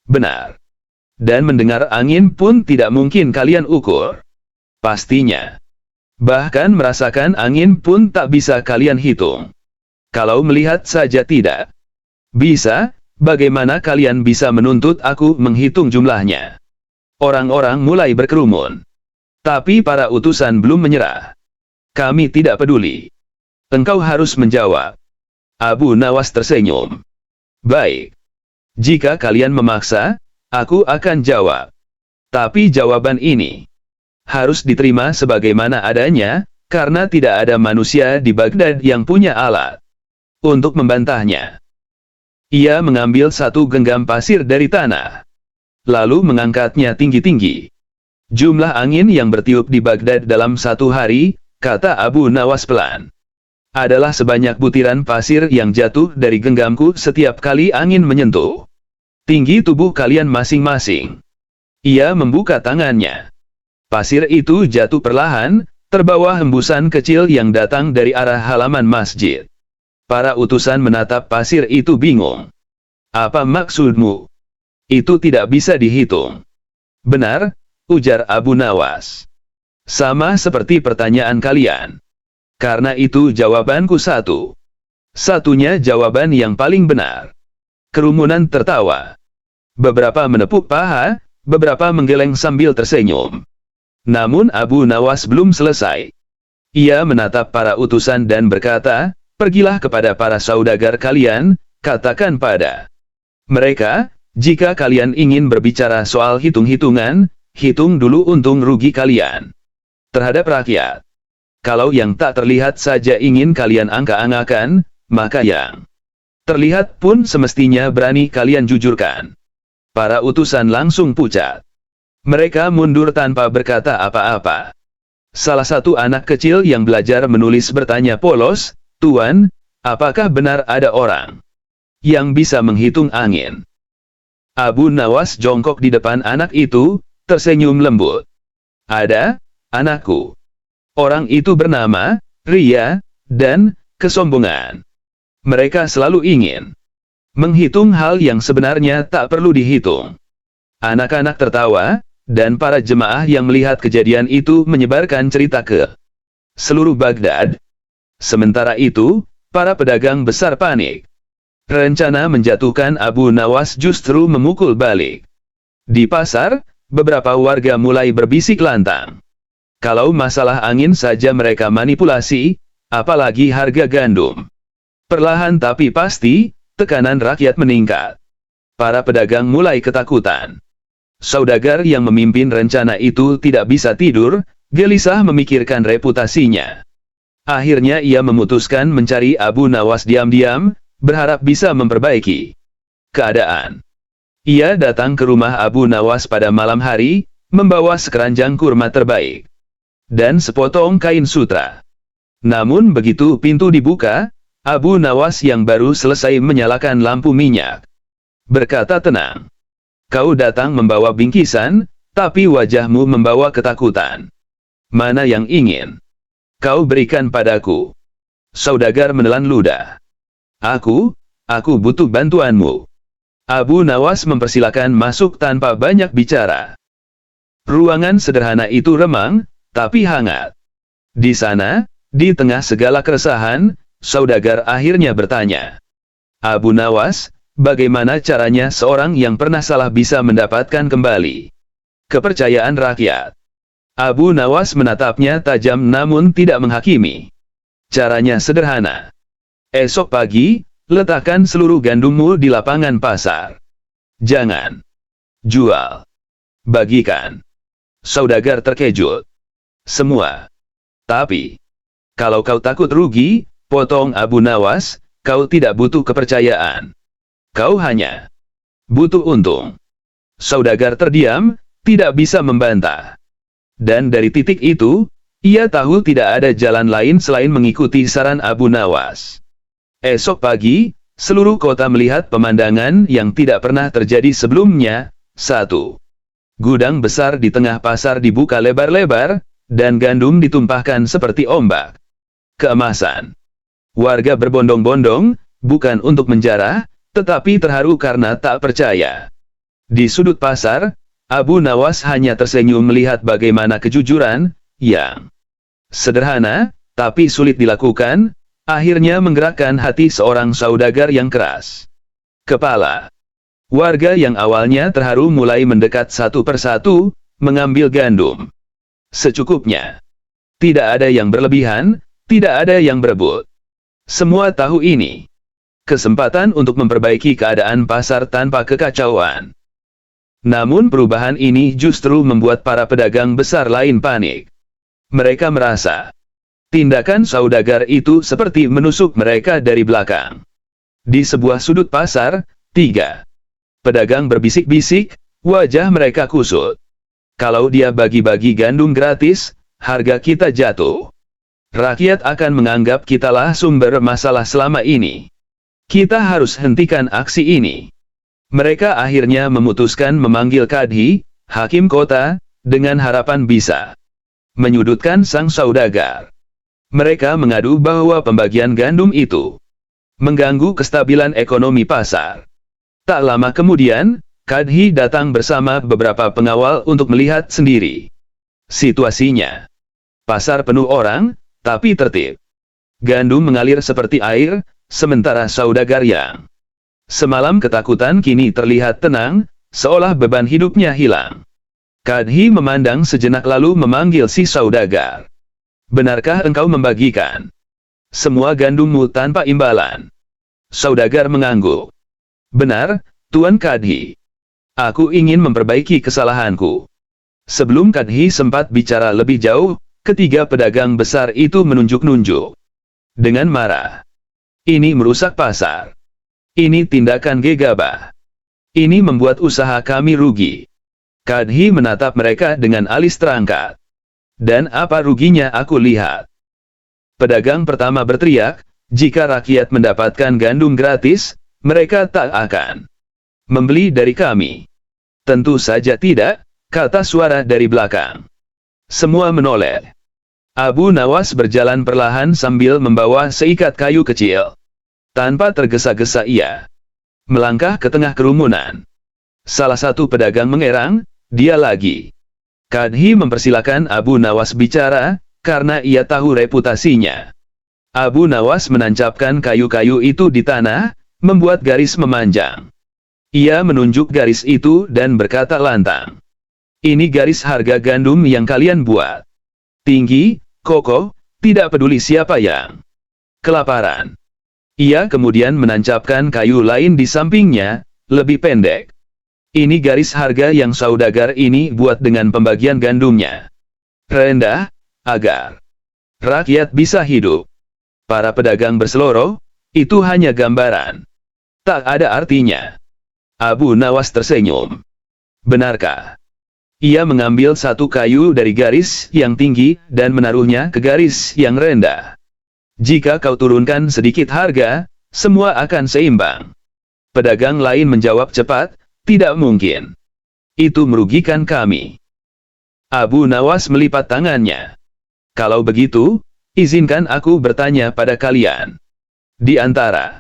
Benar. Dan mendengar angin pun tidak mungkin kalian ukur. Pastinya. Bahkan merasakan angin pun tak bisa kalian hitung. Kalau melihat saja tidak bisa, bagaimana kalian bisa menuntut aku menghitung jumlahnya? Orang-orang mulai berkerumun. Tapi para utusan belum menyerah. Kami tidak peduli. Engkau harus menjawab. Abu Nawas tersenyum. Baik. Jika kalian memaksa, aku akan jawab. Tapi jawaban ini harus diterima sebagaimana adanya, karena tidak ada manusia di Baghdad yang punya alat untuk membantahnya. Ia mengambil 1 genggam pasir dari tanah, lalu mengangkatnya tinggi-tinggi. Jumlah angin yang bertiup di Baghdad dalam 1 hari, kata Abu Nawas pelan, adalah sebanyak butiran pasir yang jatuh dari genggamku setiap kali angin menyentuh tinggi tubuh kalian masing-masing. Ia membuka tangannya. Pasir itu jatuh perlahan, terbawa hembusan kecil yang datang dari arah halaman masjid. Para utusan menatap pasir itu bingung. Apa maksudmu? Itu tidak bisa dihitung. Benar, ujar Abu Nawas. Sama seperti pertanyaan kalian. Karena itu jawabanku satunya jawaban yang paling benar. Kerumunan tertawa. Beberapa menepuk paha, beberapa menggeleng sambil tersenyum. Namun Abu Nawas belum selesai. Ia menatap para utusan dan berkata, pergilah kepada para saudagar kalian, katakan pada mereka, jika kalian ingin berbicara soal hitung-hitungan, hitung dulu untung rugi kalian terhadap rakyat. Kalau yang tak terlihat saja ingin kalian angka-angkakan, maka yang terlihat pun semestinya berani kalian jujurkan. Para utusan langsung pucat. Mereka mundur tanpa berkata apa-apa. Salah satu anak kecil yang belajar menulis bertanya polos, "Tuan, apakah benar ada orang yang bisa menghitung angin?" Abu Nawas jongkok di depan anak itu, tersenyum lembut. "Ada, anakku. Orang itu bernama Ria, dan kesombongan. Mereka selalu ingin menghitung hal yang sebenarnya tak perlu dihitung." Anak-anak tertawa, dan para jemaah yang melihat kejadian itu menyebarkan cerita ke seluruh Baghdad. Sementara itu, para pedagang besar panik. Rencana menjatuhkan Abu Nawas justru memukul balik. Di pasar, beberapa warga mulai berbisik lantang. Kalau masalah angin saja mereka manipulasi, apalagi harga gandum. Perlahan tapi pasti, tekanan rakyat meningkat. Para pedagang mulai ketakutan. Saudagar yang memimpin rencana itu tidak bisa tidur, gelisah memikirkan reputasinya. Akhirnya ia memutuskan mencari Abu Nawas diam-diam, berharap bisa memperbaiki keadaan. Ia datang ke rumah Abu Nawas pada malam hari, membawa sekeranjang kurma terbaik dan sepotong kain sutra. Namun begitu pintu dibuka, Abu Nawas yang baru selesai menyalakan lampu minyak berkata tenang, "Kau datang membawa bingkisan, tapi wajahmu membawa ketakutan. Mana yang ingin kau berikan padaku?" Saudagar menelan ludah. Aku butuh bantuanmu." Abu Nawas mempersilakan masuk tanpa banyak bicara. Ruangan sederhana itu remang, tapi hangat. Di sana, di tengah segala keresahan, saudagar akhirnya bertanya, "Abu Nawas, bagaimana caranya seorang yang pernah salah bisa mendapatkan kembali kepercayaan rakyat?" Abu Nawas menatapnya tajam namun tidak menghakimi. "Caranya sederhana. Esok pagi, letakkan seluruh gandummu di lapangan pasar. Jangan jual. Bagikan." Saudagar terkejut. "Semua. Tapi, kalau kau takut rugi," potong Abu Nawas, "kau tidak butuh kepercayaan. Kau hanya butuh untung." Saudagar terdiam, tidak bisa membantah. Dan dari titik itu, ia tahu tidak ada jalan lain selain mengikuti saran Abu Nawas. Esok pagi, seluruh kota melihat pemandangan yang tidak pernah terjadi sebelumnya. 1. Gudang besar di tengah pasar dibuka lebar-lebar, dan gandum ditumpahkan seperti ombak keemasan. Warga berbondong-bondong, bukan untuk menjarah, tetapi terharu karena tak percaya. Di sudut pasar, Abu Nawas hanya tersenyum melihat bagaimana kejujuran, yang sederhana, tapi sulit dilakukan, akhirnya menggerakkan hati seorang saudagar yang keras kepala. Warga yang awalnya terharu mulai mendekat satu persatu, mengambil gandum secukupnya. Tidak ada yang berlebihan, tidak ada yang berebut. Semua tahu ini kesempatan untuk memperbaiki keadaan pasar tanpa kekacauan. Namun perubahan ini justru membuat para pedagang besar lain panik. Mereka merasa tindakan saudagar itu seperti menusuk mereka dari belakang. Di sebuah sudut pasar, 3 pedagang berbisik-bisik, wajah mereka kusut. "Kalau dia bagi-bagi gandum gratis, harga kita jatuh. Rakyat akan menganggap kitalah sumber masalah selama ini. Kita harus hentikan aksi ini." Mereka akhirnya memutuskan memanggil Kadhi, hakim kota, dengan harapan bisa menyudutkan sang saudagar. Mereka mengadu bahwa pembagian gandum itu mengganggu kestabilan ekonomi pasar. Tak lama kemudian, Kadhi datang bersama beberapa pengawal untuk melihat sendiri situasinya. Pasar penuh orang, tapi tertib. Gandum mengalir seperti air, sementara saudagar yang semalam ketakutan kini terlihat tenang, seolah beban hidupnya hilang. Kadhi memandang sejenak lalu memanggil si saudagar. "Benarkah engkau membagikan semua gandummu tanpa imbalan?" Saudagar mengangguk. "Benar, Tuan Kadhi. Aku ingin memperbaiki kesalahanku." Sebelum Kadhi sempat bicara lebih jauh, ketiga pedagang besar itu menunjuk-nunjuk dengan marah. "Ini merusak pasar. Ini tindakan gegabah. Ini membuat usaha kami rugi." Kadhi menatap mereka dengan alis terangkat. dan apa ruginya aku lihat. Pedagang pertama berteriak, jika rakyat mendapatkan gandum gratis, mereka tak akan membeli dari kami. Tentu saja tidak, kata suara dari belakang. Semua menoleh. Abu Nawas berjalan perlahan sambil membawa seikat kayu kecil. Tanpa tergesa-gesa ia melangkah ke tengah kerumunan. Salah satu pedagang mengerang, dia lagi. Kadhi mempersilakan Abu Nawas bicara, karena ia tahu reputasinya. Abu Nawas menancapkan kayu-kayu itu di tanah, membuat garis memanjang. Ia menunjuk garis itu dan berkata lantang. Ini garis harga gandum yang kalian buat. Tinggi, kokoh, tidak peduli siapa yang kelaparan. Ia kemudian menancapkan kayu lain di sampingnya, lebih pendek. Ini garis harga yang saudagar ini buat dengan pembagian gandumnya. Rendah, agar rakyat bisa hidup. Para pedagang berseloroh, itu hanya gambaran. Tak ada artinya. Abu Nawas tersenyum. Benarkah? Ia mengambil satu kayu dari garis yang tinggi dan menaruhnya ke garis yang rendah. Jika kau turunkan sedikit harga, semua akan seimbang. Pedagang lain menjawab cepat, tidak mungkin. Itu merugikan kami. Abu Nawas melipat tangannya. Kalau begitu, izinkan aku bertanya pada kalian. Di antara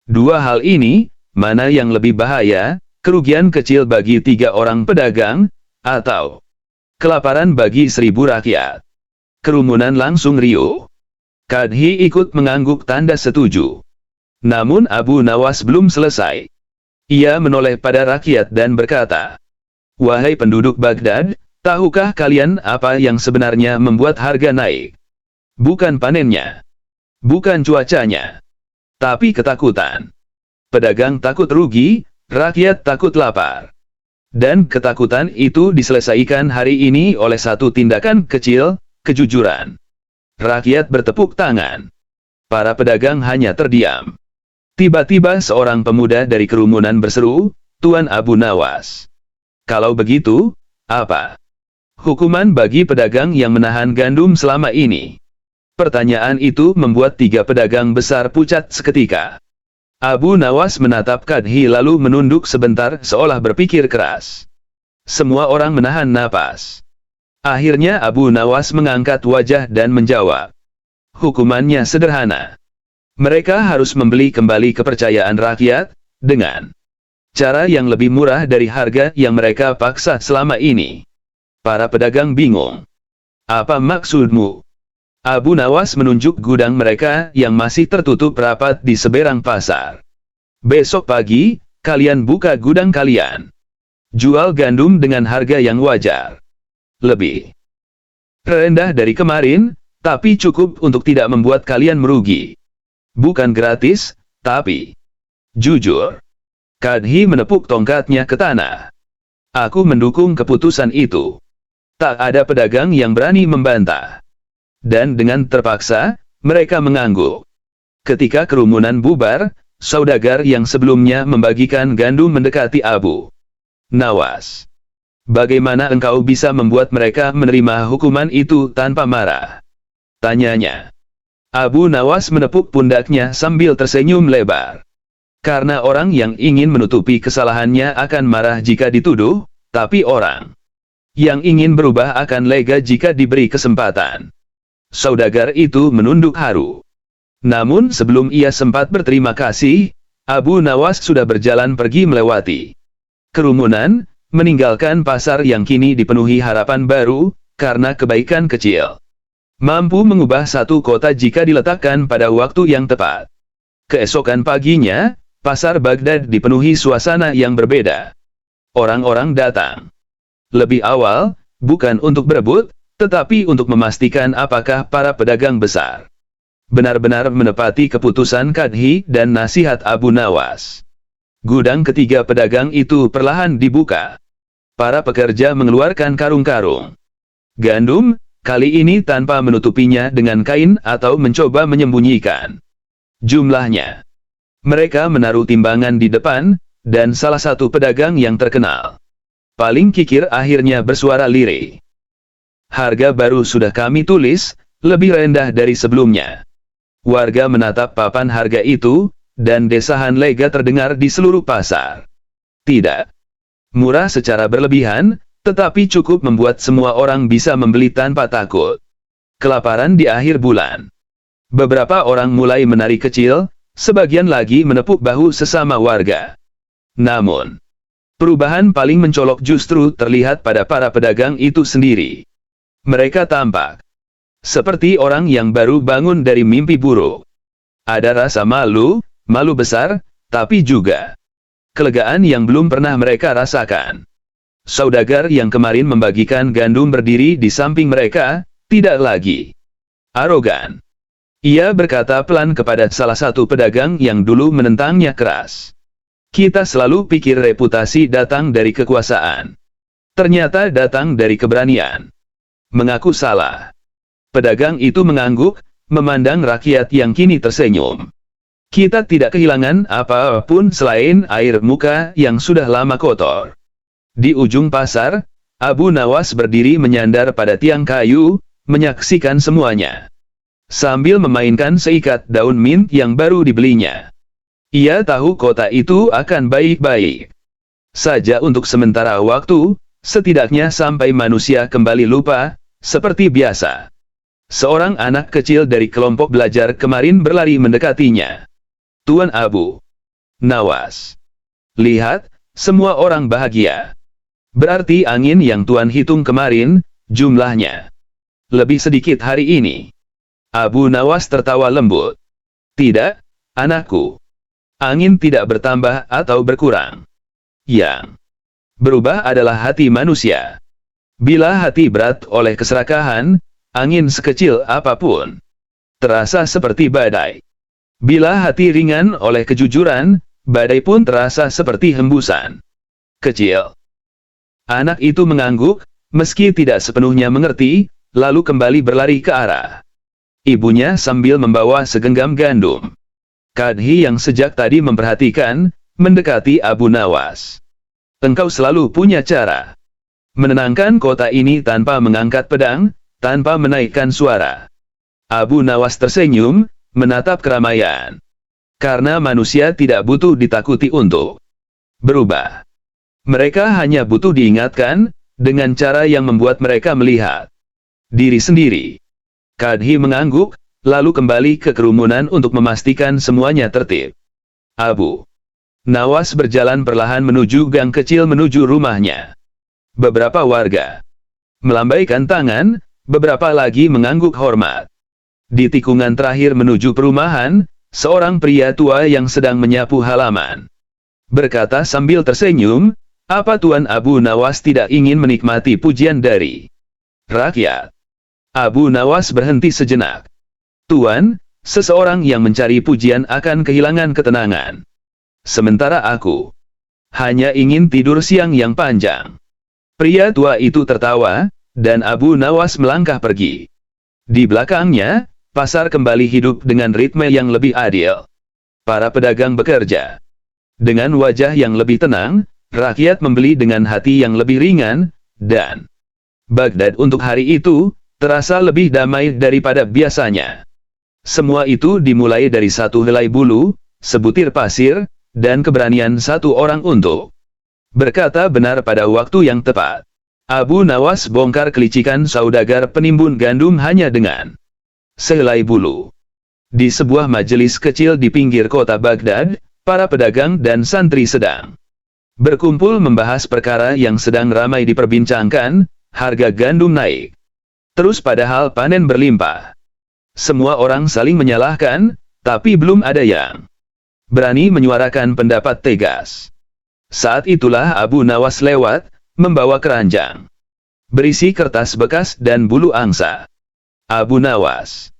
dua hal ini, mana yang lebih bahaya, kerugian kecil bagi 3 orang pedagang, atau kelaparan bagi 1000 rakyat? Kerumunan langsung riuh. Kadhi ikut mengangguk tanda setuju. Namun Abu Nawas belum selesai. Ia menoleh pada rakyat dan berkata, wahai penduduk Baghdad, tahukah kalian apa yang sebenarnya membuat harga naik? Bukan panennya. Bukan cuacanya. Tapi ketakutan. Pedagang takut rugi, rakyat takut lapar. Dan ketakutan itu diselesaikan hari ini oleh satu tindakan kecil, kejujuran. Rakyat bertepuk tangan. Para pedagang hanya terdiam. Tiba-tiba seorang pemuda dari kerumunan berseru, Tuan Abu Nawas. Kalau begitu, apa hukuman bagi pedagang yang menahan gandum selama ini? Pertanyaan itu membuat 3 pedagang besar pucat seketika. Abu Nawas menatap Kadhi lalu menunduk sebentar seolah berpikir keras. Semua orang menahan napas. Akhirnya Abu Nawas mengangkat wajah dan menjawab. Hukumannya sederhana. Mereka harus membeli kembali kepercayaan rakyat, dengan cara yang lebih murah dari harga yang mereka paksa selama ini. Para pedagang bingung. Apa maksudmu? Abu Nawas menunjuk gudang mereka yang masih tertutup rapat di seberang pasar. Besok pagi, kalian buka gudang kalian. Jual gandum dengan harga yang wajar. Lebih rendah dari kemarin, tapi cukup untuk tidak membuat kalian merugi. Bukan gratis, tapi jujur. Kadhi menepuk tongkatnya ke tanah. Aku mendukung keputusan itu. Tak ada pedagang yang berani membantah. Dan dengan terpaksa, mereka mengangguk. Ketika kerumunan bubar, saudagar yang sebelumnya membagikan gandum mendekati Abu Nawas. Bagaimana engkau bisa membuat mereka menerima hukuman itu tanpa marah? Tanyanya. Abu Nawas menepuk pundaknya sambil tersenyum lebar. Karena orang yang ingin menutupi kesalahannya akan marah jika dituduh, tapi orang yang ingin berubah akan lega jika diberi kesempatan. Saudagar itu menunduk haru. Namun sebelum ia sempat berterima kasih, Abu Nawas sudah berjalan pergi melewati kerumunan, meninggalkan pasar yang kini dipenuhi harapan baru, karena kebaikan kecil. Mampu mengubah satu kota jika diletakkan pada waktu yang tepat. Keesokan paginya, pasar Baghdad dipenuhi suasana yang berbeda. Orang-orang datang lebih awal, bukan untuk berebut, tetapi untuk memastikan apakah para pedagang besar benar-benar menepati keputusan Kadhi dan nasihat Abu Nawas. Gudang ketiga pedagang itu perlahan dibuka. Para pekerja mengeluarkan karung-karung gandum, kali ini tanpa menutupinya dengan kain atau mencoba menyembunyikan jumlahnya. Mereka menaruh timbangan di depan, dan salah satu pedagang yang terkenal paling kikir akhirnya bersuara lirih. Harga baru sudah kami tulis, lebih rendah dari sebelumnya. Warga menatap papan harga itu, dan desahan lega terdengar di seluruh pasar. Tidak murah secara berlebihan, tetapi cukup membuat semua orang bisa membeli tanpa takut. Kelaparan di akhir bulan. Beberapa orang mulai menari kecil, sebagian lagi menepuk bahu sesama warga. Namun, perubahan paling mencolok justru terlihat pada para pedagang itu sendiri. Mereka tampak seperti orang yang baru bangun dari mimpi buruk. Ada rasa malu besar, tapi juga kelegaan yang belum pernah mereka rasakan. Saudagar yang kemarin membagikan gandum berdiri di samping mereka, tidak lagi arogan. Ia berkata pelan kepada salah satu pedagang yang dulu menentangnya keras. Kita selalu pikir reputasi datang dari kekuasaan. Ternyata datang dari keberanian. Mengaku salah. Pedagang itu mengangguk, memandang rakyat yang kini tersenyum. Kita tidak kehilangan apapun selain air muka yang sudah lama kotor. Di ujung pasar, Abu Nawas berdiri menyandar pada tiang kayu, menyaksikan semuanya. Sambil memainkan seikat daun mint yang baru dibelinya. Ia tahu kota itu akan baik-baik saja untuk sementara waktu, setidaknya sampai manusia kembali lupa, seperti biasa. Seorang anak kecil dari kelompok belajar kemarin berlari mendekatinya. Tuan Abu Nawas. Lihat, semua orang bahagia. Berarti angin yang Tuan hitung kemarin, jumlahnya lebih sedikit hari ini. Abu Nawas tertawa lembut. Tidak, anakku. Angin tidak bertambah atau berkurang. Yang berubah adalah hati manusia. Bila hati berat oleh keserakahan, angin sekecil apapun terasa seperti badai. Bila hati ringan oleh kejujuran, badai pun terasa seperti hembusan kecil. Anak itu mengangguk, meski tidak sepenuhnya mengerti, lalu kembali berlari ke arah ibunya sambil membawa segenggam gandum. Kadhi yang sejak tadi memperhatikan, mendekati Abu Nawas. Engkau selalu punya cara menenangkan kota ini tanpa mengangkat pedang, tanpa menaikkan suara. Abu Nawas tersenyum, menatap keramaian. Karena manusia tidak butuh ditakuti untuk berubah. Mereka hanya butuh diingatkan, dengan cara yang membuat mereka melihat diri sendiri. Kadhi mengangguk, lalu kembali ke kerumunan untuk memastikan semuanya tertib. Abu Nawas berjalan perlahan menuju gang kecil menuju rumahnya. Beberapa warga melambaikan tangan, beberapa lagi mengangguk hormat. Di tikungan terakhir menuju perumahan, seorang pria tua yang sedang menyapu halaman berkata sambil tersenyum, apa Tuan Abu Nawas tidak ingin menikmati pujian dari rakyat? Abu Nawas berhenti sejenak. Tuan, seseorang yang mencari pujian akan kehilangan ketenangan. Sementara aku hanya ingin tidur siang yang panjang. Pria tua itu tertawa, dan Abu Nawas melangkah pergi. Di belakangnya, pasar kembali hidup dengan ritme yang lebih adil. Para pedagang bekerja dengan wajah yang lebih tenang, rakyat membeli dengan hati yang lebih ringan, dan Baghdad untuk hari itu terasa lebih damai daripada biasanya. Semua itu dimulai dari satu helai bulu, sebutir pasir, dan keberanian satu orang untuk berkata benar pada waktu yang tepat. Abu Nawas bongkar kelicikan saudagar penimbun gandum hanya dengan sehelai bulu. Di sebuah majelis kecil di pinggir kota Baghdad, para pedagang dan santri sedang berkumpul membahas perkara yang sedang ramai diperbincangkan, harga gandum naik terus padahal panen berlimpah. Semua orang saling menyalahkan, tapi belum ada yang berani menyuarakan pendapat tegas. Saat itulah Abu Nawas lewat, membawa keranjang berisi kertas bekas dan bulu angsa. Abu Nawas.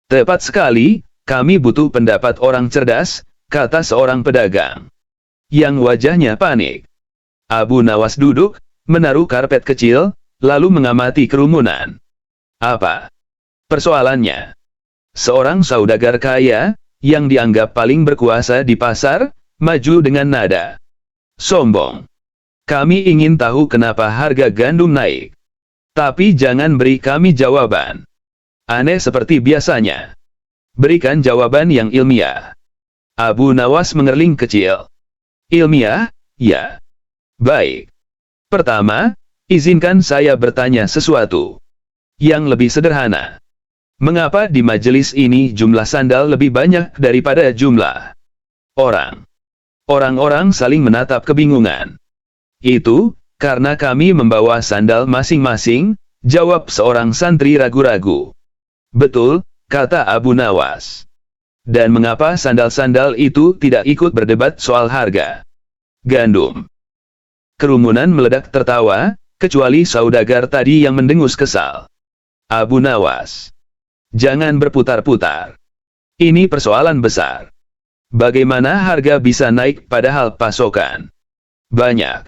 Tepat sekali, kami butuh pendapat orang cerdas, kata seorang pedagang yang wajahnya panik. Abu Nawas duduk, menaruh karpet kecil, lalu mengamati kerumunan. Apa persoalannya? Seorang saudagar kaya, yang dianggap paling berkuasa di pasar, maju dengan nada sombong. Kami ingin tahu kenapa harga gandum naik Tapi jangan beri kami jawaban aneh seperti biasanya. Berikan jawaban yang ilmiah. Abu Nawas mengerling kecil. Ilmiah? Ya. Baik. Pertama, izinkan saya bertanya sesuatu yang lebih sederhana. Mengapa di majelis ini jumlah sandal lebih banyak daripada jumlah orang? Orang-orang saling menatap kebingungan. Itu, karena kami membawa sandal masing-masing, jawab seorang santri ragu-ragu. Betul, kata Abu Nawas. Dan mengapa sandal-sandal itu tidak ikut berdebat soal harga gandum? Kerumunan meledak tertawa, kecuali saudagar tadi yang mendengus kesal. Abu Nawas, jangan berputar-putar. Ini persoalan besar. Bagaimana harga bisa naik padahal pasokan banyak?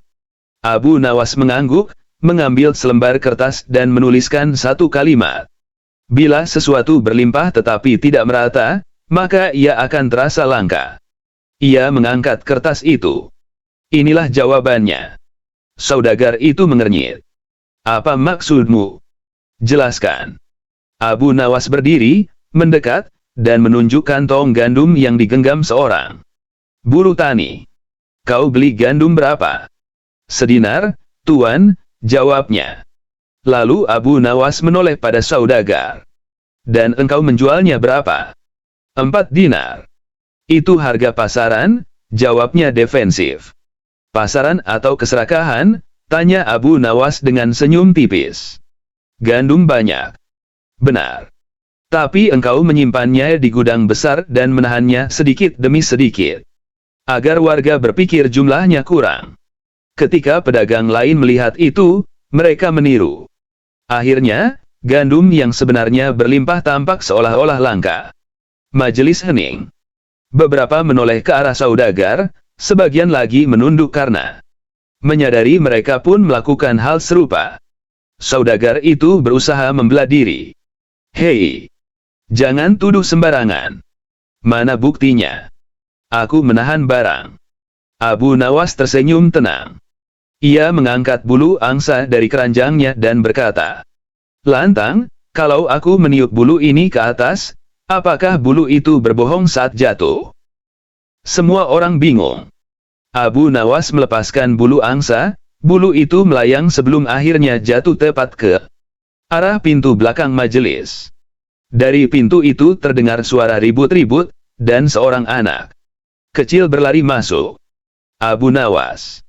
Abu Nawas mengangguk, mengambil selembar kertas dan menuliskan satu kalimat. Bila sesuatu berlimpah tetapi tidak merata, maka ia akan terasa langka. Ia mengangkat kertas itu. Inilah jawabannya. Saudagar itu mengernyit. Apa maksudmu? Jelaskan. Abu Nawas berdiri, mendekat, dan menunjuk kantong gandum yang digenggam seorang buruh tani. Kau beli gandum berapa? Sedinar, Tuan, jawabnya. Lalu Abu Nawas menoleh pada saudagar. Dan engkau menjualnya berapa? 4 dinar. Itu harga pasaran, jawabnya defensif. Pasaran atau keserakahan? Tanya Abu Nawas dengan senyum tipis. Gandum banyak. Benar. Tapi engkau menyimpannya di gudang besar dan menahannya sedikit demi sedikit, agar warga berpikir jumlahnya kurang. Ketika pedagang lain melihat itu, mereka meniru. Akhirnya, gandum yang sebenarnya berlimpah tampak seolah-olah langka. Majelis hening. Beberapa menoleh ke arah saudagar, sebagian lagi menunduk karena menyadari mereka pun melakukan hal serupa. Saudagar itu berusaha membela diri. Hei, jangan tuduh sembarangan. Mana buktinya? Aku menahan barang. Abu Nawas tersenyum tenang. Ia mengangkat bulu angsa dari keranjangnya dan berkata, lantang, kalau aku meniup bulu ini ke atas, apakah bulu itu berbohong saat jatuh? Semua orang bingung. Abu Nawas melepaskan bulu angsa, bulu itu melayang sebelum akhirnya jatuh tepat ke arah pintu belakang majelis. Dari pintu itu terdengar suara ribut-ribut, dan seorang anak kecil berlari masuk. Abu Nawas.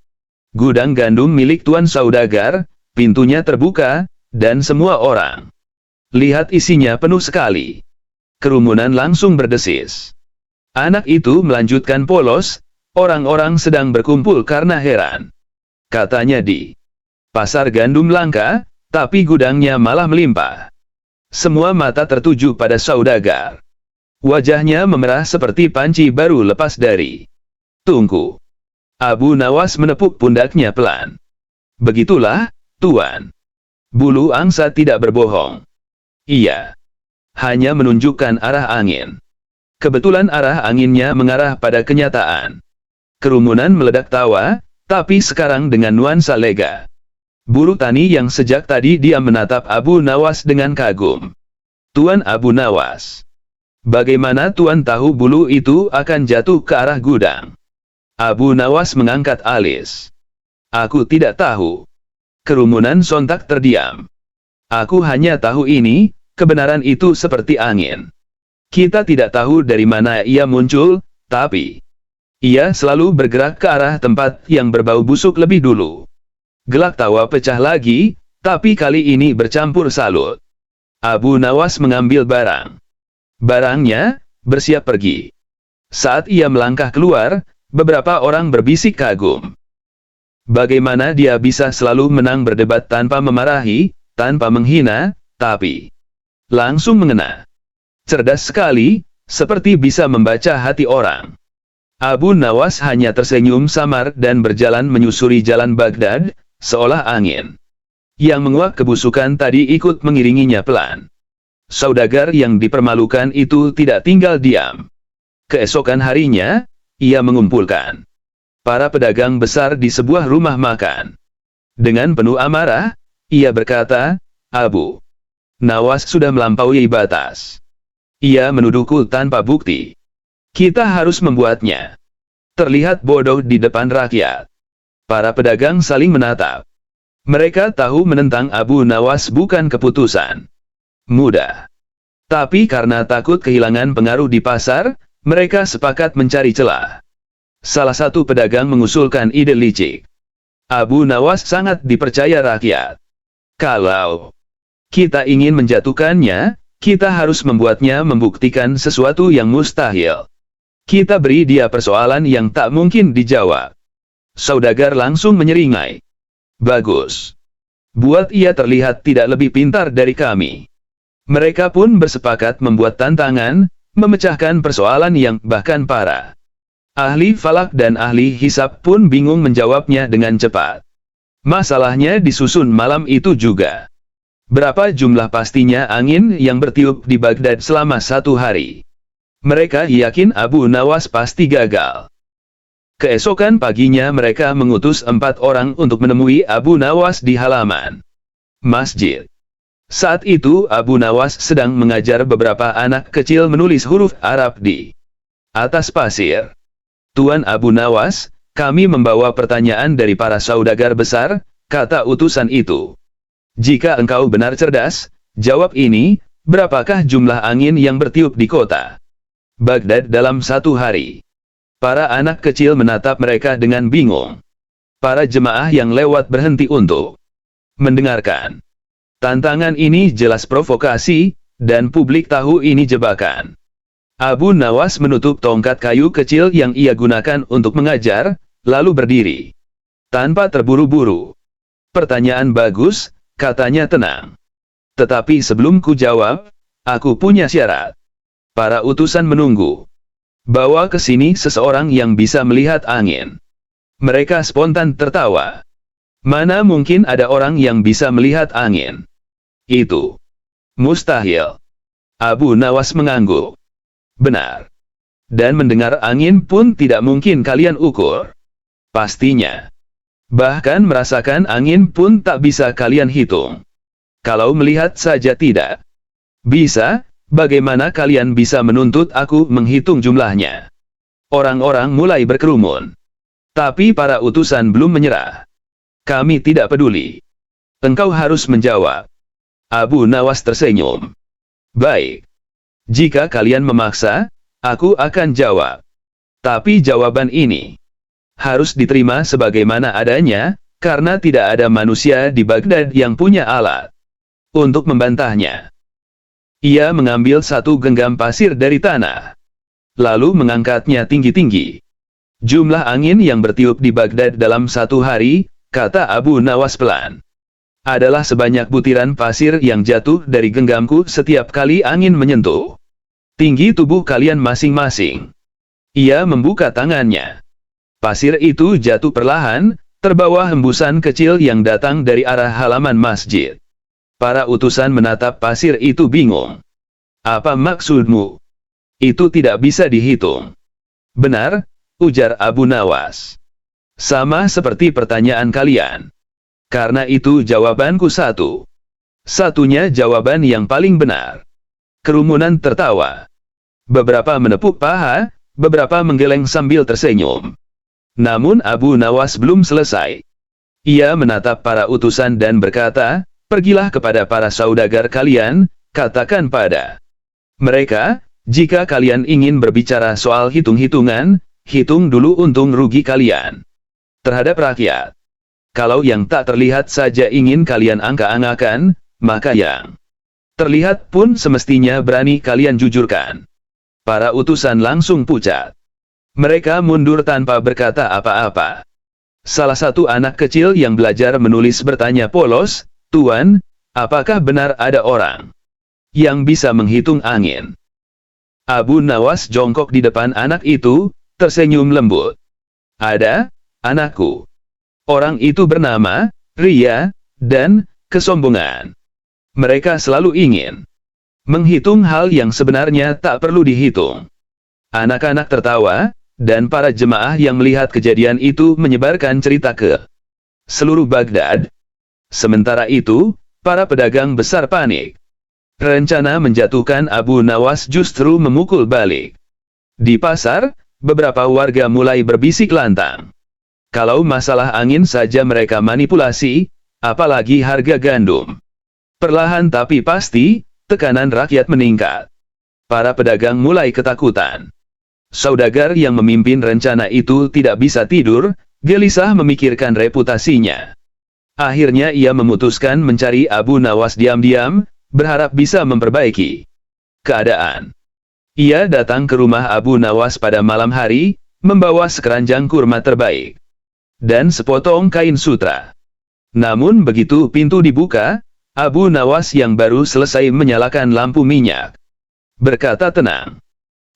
Gudang gandum milik Tuan Saudagar, pintunya terbuka, dan semua orang lihat isinya penuh sekali. Kerumunan langsung berdesis. Anak itu melanjutkan polos, orang-orang sedang berkumpul karena heran. Katanya di pasar gandum langka, tapi gudangnya malah melimpah. Semua mata tertuju pada saudagar. Wajahnya memerah seperti panci baru lepas dari tungku. Abu Nawas menepuk pundaknya pelan. Begitulah, Tuan. Bulu angsa tidak berbohong. Iya. Hanya menunjukkan arah angin. Kebetulan arah anginnya mengarah pada kenyataan. Kerumunan meledak tawa, tapi sekarang dengan nuansa lega. Buruh tani yang sejak tadi diam menatap Abu Nawas dengan kagum. Tuan Abu Nawas. Bagaimana Tuan tahu bulu itu akan jatuh ke arah gudang? Abu Nawas mengangkat alis. Aku tidak tahu. Kerumunan sontak terdiam. Aku hanya tahu ini, kebenaran itu seperti angin. Kita tidak tahu dari mana ia muncul, tapi ia selalu bergerak ke arah tempat yang berbau busuk lebih dulu. Gelak tawa pecah lagi, tapi kali ini bercampur salut. Abu Nawas mengambil barang. Barangnya, bersiap pergi. Saat ia melangkah keluar, beberapa orang berbisik kagum. Bagaimana dia bisa selalu menang berdebat tanpa memarahi, tanpa menghina, tapi langsung mengena. Cerdas sekali, seperti bisa membaca hati orang. Abu Nawas hanya tersenyum samar dan berjalan menyusuri jalan Baghdad, seolah angin yang menguak kebusukan tadi ikut mengiringinya pelan. Saudagar yang dipermalukan itu tidak tinggal diam. Keesokan harinya, ia mengumpulkan para pedagang besar di sebuah rumah makan. Dengan penuh amarah, ia berkata, Abu Nawas sudah melampaui batas. Ia menuduhku tanpa bukti. Kita harus membuatnya terlihat bodoh di depan rakyat. Para pedagang saling menatap. Mereka tahu menentang Abu Nawas bukan keputusan mudah. Tapi karena takut kehilangan pengaruh di pasar, mereka sepakat mencari celah. Salah satu pedagang mengusulkan ide licik. Abu Nawas sangat dipercaya rakyat. Kalau kita ingin menjatuhkannya, kita harus membuatnya membuktikan sesuatu yang mustahil. Kita beri dia persoalan yang tak mungkin dijawab. Saudagar langsung menyeringai. Bagus. Buat ia terlihat tidak lebih pintar dari kami. Mereka pun bersepakat membuat tantangan, memecahkan persoalan yang bahkan para ahli falak dan ahli hisab pun bingung menjawabnya dengan cepat. Masalahnya disusun malam itu juga. Berapa jumlah pastinya angin yang bertiup di Baghdad selama 1 hari? Mereka yakin Abu Nawas pasti gagal. Keesokan paginya mereka mengutus 4 orang untuk menemui Abu Nawas di halaman masjid. Saat itu Abu Nawas sedang mengajar beberapa anak kecil menulis huruf Arab di atas pasir. Tuan Abu Nawas, kami membawa pertanyaan dari para saudagar besar, kata utusan itu. Jika engkau benar cerdas, jawab ini, berapakah jumlah angin yang bertiup di kota Baghdad dalam 1 hari? Para anak kecil menatap mereka dengan bingung. Para jemaah yang lewat berhenti untuk mendengarkan. Tantangan ini jelas provokasi, dan publik tahu ini jebakan. Abu Nawas menutup tongkat kayu kecil yang ia gunakan untuk mengajar, lalu berdiri. Tanpa terburu-buru. Pertanyaan bagus, katanya tenang. Tetapi sebelum ku jawab, aku punya syarat. Para utusan menunggu. Bawa ke sini seseorang yang bisa melihat angin. Mereka spontan tertawa. Mana mungkin ada orang yang bisa melihat angin? Itu mustahil. Abu Nawas mengangguk. Benar. Dan mendengar angin pun tidak mungkin kalian ukur. Pastinya. Bahkan merasakan angin pun tak bisa kalian hitung. Kalau melihat saja tidak bisa, bagaimana kalian bisa menuntut aku menghitung jumlahnya? Orang-orang mulai berkerumun. Tapi para utusan belum menyerah. Kami tidak peduli. Engkau harus menjawab. Abu Nawas tersenyum. Baik. Jika kalian memaksa, aku akan jawab. Tapi jawaban ini harus diterima sebagaimana adanya, karena tidak ada manusia di Baghdad yang punya alat untuk membantahnya. Ia mengambil 1 genggam pasir dari tanah, lalu mengangkatnya tinggi-tinggi. Jumlah angin yang bertiup di Baghdad dalam 1 hari, kata Abu Nawas pelan, adalah sebanyak butiran pasir yang jatuh dari genggamku setiap kali angin menyentuh tinggi tubuh kalian masing-masing. Ia membuka tangannya. Pasir itu jatuh perlahan, terbawa hembusan kecil yang datang dari arah halaman masjid. Para utusan menatap pasir itu bingung. Apa maksudmu? Itu tidak bisa dihitung. Benar, ujar Abu Nawas. Sama seperti pertanyaan kalian. Karena itu jawabanku satu. Satunya jawaban yang paling benar. Kerumunan tertawa. Beberapa menepuk paha, beberapa menggeleng sambil tersenyum. Namun Abu Nawas belum selesai. Ia menatap para utusan dan berkata, pergilah kepada para saudagar kalian, katakan pada mereka, jika kalian ingin berbicara soal hitung-hitungan, hitung dulu untung rugi kalian terhadap rakyat. Kalau yang tak terlihat saja ingin kalian angka-angkakan, maka yang terlihat pun semestinya berani kalian jujurkan. Para utusan langsung pucat. Mereka mundur tanpa berkata apa-apa. Salah satu anak kecil yang belajar menulis bertanya polos, Tuan, apakah benar ada orang yang bisa menghitung angin? Abu Nawas jongkok di depan anak itu, tersenyum lembut. Ada, anakku. Orang itu bernama ria dan kesombongan. Mereka selalu ingin menghitung hal yang sebenarnya tak perlu dihitung. Anak-anak tertawa, dan para jemaah yang melihat kejadian itu menyebarkan cerita ke seluruh Baghdad. Sementara itu, para pedagang besar panik. Rencana menjatuhkan Abu Nawas justru memukul balik. Di pasar, beberapa warga mulai berbisik lantang. Kalau masalah angin saja mereka manipulasi, apalagi harga gandum. Perlahan tapi pasti, tekanan rakyat meningkat. Para pedagang mulai ketakutan. Saudagar yang memimpin rencana itu tidak bisa tidur, gelisah memikirkan reputasinya. Akhirnya ia memutuskan mencari Abu Nawas diam-diam, berharap bisa memperbaiki keadaan. Ia datang ke rumah Abu Nawas pada malam hari, membawa sekeranjang kurma terbaik dan sepotong kain sutra. Namun begitu pintu dibuka, Abu Nawas yang baru selesai menyalakan lampu minyak berkata tenang.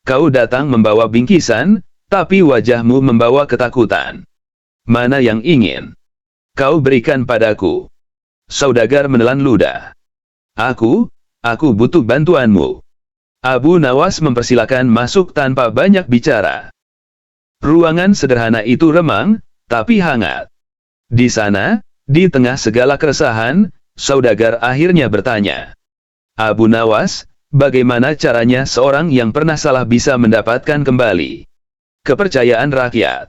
Kau datang membawa bingkisan, tapi wajahmu membawa ketakutan. Mana yang ingin kau berikan padaku? Saudagar menelan ludah. Aku butuh bantuanmu. Abu Nawas mempersilakan masuk tanpa banyak bicara. Ruangan sederhana itu remang, tapi hangat. Di sana, di tengah segala keresahan, saudagar akhirnya bertanya. Abu Nawas, bagaimana caranya seorang yang pernah salah bisa mendapatkan kembali kepercayaan rakyat?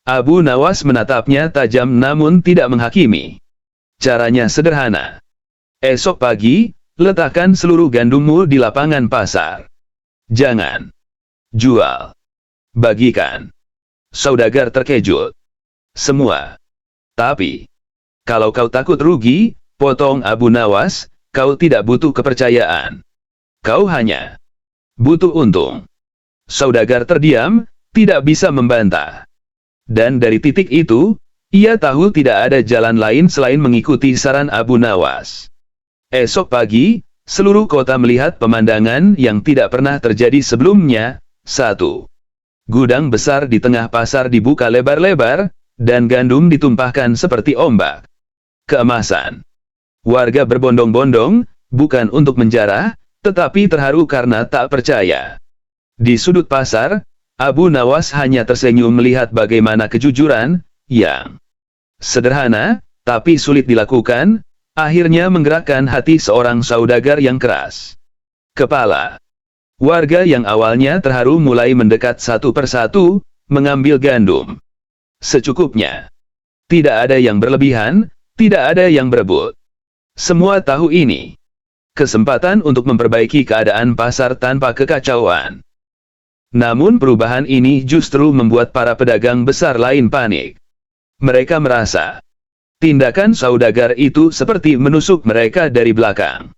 Abu Nawas menatapnya tajam namun tidak menghakimi. Caranya sederhana. Esok pagi, letakkan seluruh gandummu di lapangan pasar. Jangan jual. Bagikan. Saudagar terkejut. Semua. Tapi, kalau kau takut rugi, potong Abu Nawas, kau tidak butuh kepercayaan. Kau hanya butuh untung. Saudagar terdiam, tidak bisa membantah. Dan dari titik itu, ia tahu tidak ada jalan lain selain mengikuti saran Abu Nawas. Esok pagi, seluruh kota melihat pemandangan yang tidak pernah terjadi sebelumnya. 1. Gudang besar di tengah pasar dibuka lebar-lebar, dan gandum ditumpahkan seperti ombak. Keemasan. Warga berbondong-bondong, bukan untuk menjarah, tetapi terharu karena tak percaya. Di sudut pasar, Abu Nawas hanya tersenyum melihat bagaimana kejujuran, yang sederhana, tapi sulit dilakukan, akhirnya menggerakkan hati seorang saudagar yang keras kepala. Warga yang awalnya terharu mulai mendekat satu persatu, mengambil gandum secukupnya. Tidak ada yang berlebihan, tidak ada yang berebut. Semua tahu ini kesempatan untuk memperbaiki keadaan pasar tanpa kekacauan. Namun perubahan ini justru membuat para pedagang besar lain panik. Mereka merasa tindakan saudagar itu seperti menusuk mereka dari belakang.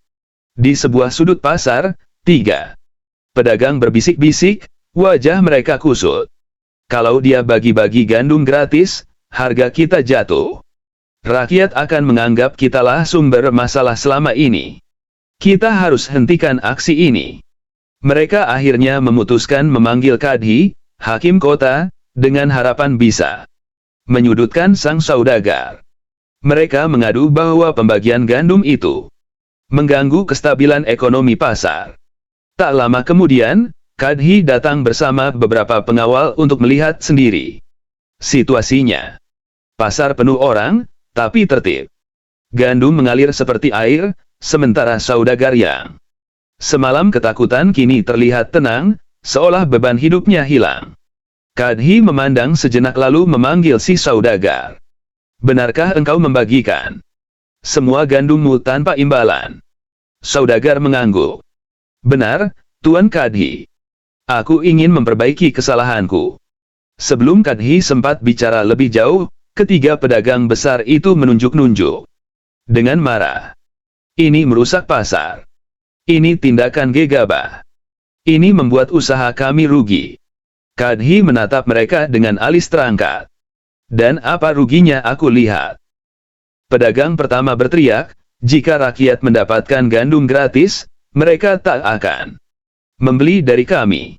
Di sebuah sudut pasar, 3 pedagang berbisik-bisik, wajah mereka kusut. Kalau dia bagi-bagi gandum gratis, harga kita jatuh. Rakyat akan menganggap kitalah sumber masalah selama ini. Kita harus hentikan aksi ini. Mereka akhirnya memutuskan memanggil Kadhi, hakim kota, dengan harapan bisa menyudutkan sang saudagar. Mereka mengadu bahwa pembagian gandum itu mengganggu kestabilan ekonomi pasar. Tak lama kemudian, Kadhi datang bersama beberapa pengawal untuk melihat sendiri situasinya. Pasar penuh orang, tapi tertib. Gandum mengalir seperti air, sementara saudagar yang semalam ketakutan kini terlihat tenang, seolah beban hidupnya hilang. Kadhi memandang sejenak lalu memanggil si saudagar. Benarkah engkau membagikan semua gandummu tanpa imbalan? Saudagar mengangguk. Benar, Tuan Kadhi. Aku ingin memperbaiki kesalahanku. Sebelum Kadhi sempat bicara lebih jauh, ketiga pedagang besar itu menunjuk-nunjuk dengan marah. Ini merusak pasar. Ini tindakan gegabah. Ini membuat usaha kami rugi. Kadhi menatap mereka dengan alis terangkat. Dan apa ruginya aku lihat? Pedagang pertama berteriak, jika rakyat mendapatkan gandum gratis, mereka tak akan membeli dari kami.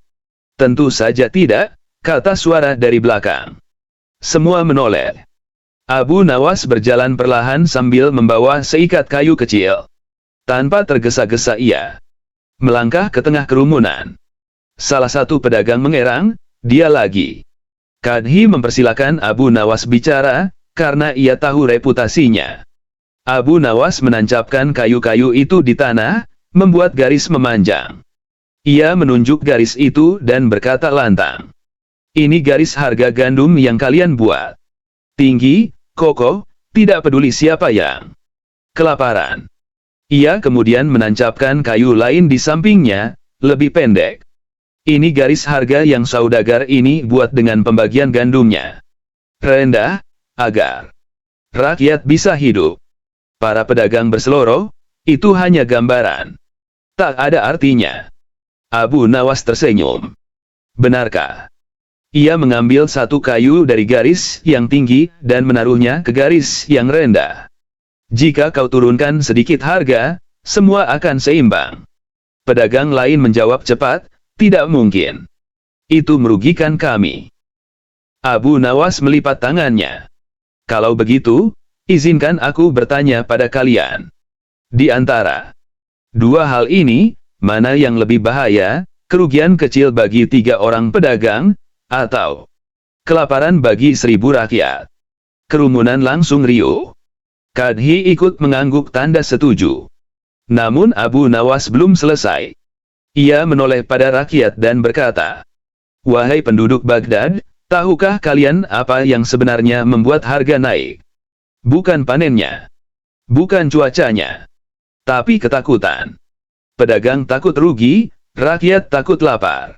Tentu saja tidak, kata suara dari belakang. Semua menoleh. Abu Nawas berjalan perlahan sambil membawa seikat kayu kecil. Tanpa tergesa-gesa ia melangkah ke tengah kerumunan. Salah satu pedagang mengerang, dia lagi. Kadhi mempersilakan Abu Nawas bicara, karena ia tahu reputasinya. Abu Nawas menancapkan kayu-kayu itu di tanah, membuat garis memanjang. Ia menunjuk garis itu dan berkata lantang. Ini garis harga gandum yang kalian buat. Tinggi, kokoh, tidak peduli siapa yang kelaparan. Ia kemudian menancapkan kayu lain di sampingnya, lebih pendek. Ini garis harga yang saudagar ini buat dengan pembagian gandumnya. Rendah, agar rakyat bisa hidup. Para pedagang berseloroh, itu hanya gambaran. Tak ada artinya. Abu Nawas tersenyum. Benarkah? Ia mengambil satu kayu dari garis yang tinggi dan menaruhnya ke garis yang rendah. Jika kau turunkan sedikit harga, semua akan seimbang. Pedagang lain menjawab cepat, tidak mungkin. Itu merugikan kami. Abu Nawas melipat tangannya. Kalau begitu, izinkan aku bertanya pada kalian. Di antara dua hal ini, mana yang lebih bahaya, kerugian kecil bagi 3 orang pedagang, atau kelaparan bagi 1000 rakyat? Kerumunan langsung riuh. Kadhi ikut mengangguk tanda setuju. Namun Abu Nawas belum selesai. Ia menoleh pada rakyat dan berkata, wahai penduduk Baghdad, tahukah kalian apa yang sebenarnya membuat harga naik? Bukan panennya. Bukan cuacanya. Tapi ketakutan. Pedagang takut rugi, rakyat takut lapar.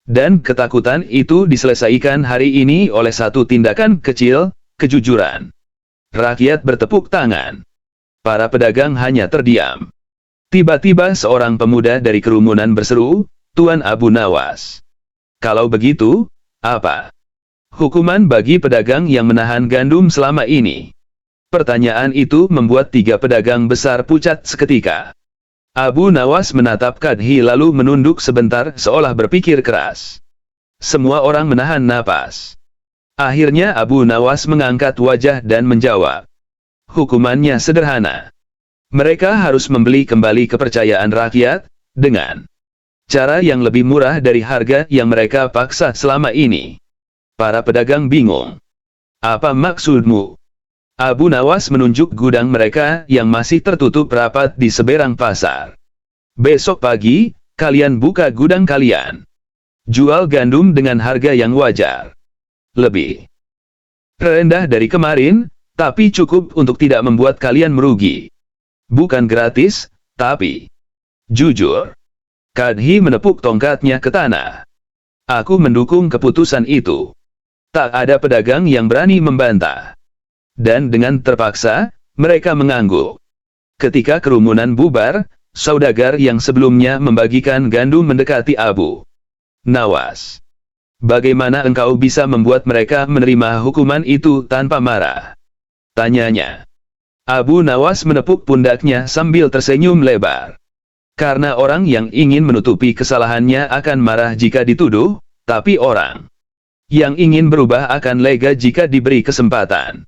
Dan ketakutan itu diselesaikan hari ini oleh satu tindakan kecil, kejujuran. Rakyat bertepuk tangan. Para pedagang hanya terdiam. Tiba-tiba seorang pemuda dari kerumunan berseru, Tuan Abu Nawas. Kalau begitu, apa hukuman bagi pedagang yang menahan gandum selama ini? Pertanyaan itu membuat 3 pedagang besar pucat seketika. Abu Nawas menatap Kadhi lalu menunduk sebentar seolah berpikir keras. Semua orang menahan napas. Akhirnya Abu Nawas mengangkat wajah dan menjawab. Hukumannya sederhana. Mereka harus membeli kembali kepercayaan rakyat, dengan cara yang lebih murah dari harga yang mereka paksa selama ini. Para pedagang bingung. Apa maksudmu? Abu Nawas menunjuk gudang mereka yang masih tertutup rapat di seberang pasar. Besok pagi, kalian buka gudang kalian. Jual gandum dengan harga yang wajar. Lebih rendah dari kemarin, tapi cukup untuk tidak membuat kalian merugi. Bukan gratis, tapi jujur. Kadhi menepuk tongkatnya ke tanah. Aku mendukung keputusan itu. Tak ada pedagang yang berani membantah. Dan dengan terpaksa, mereka mengangguk. Ketika kerumunan bubar, saudagar yang sebelumnya membagikan gandum mendekati Abu Nawas. Bagaimana engkau bisa membuat mereka menerima hukuman itu tanpa marah? Tanyanya. Abu Nawas menepuk pundaknya sambil tersenyum lebar. Karena orang yang ingin menutupi kesalahannya akan marah jika dituduh, tapi orang yang ingin berubah akan lega jika diberi kesempatan.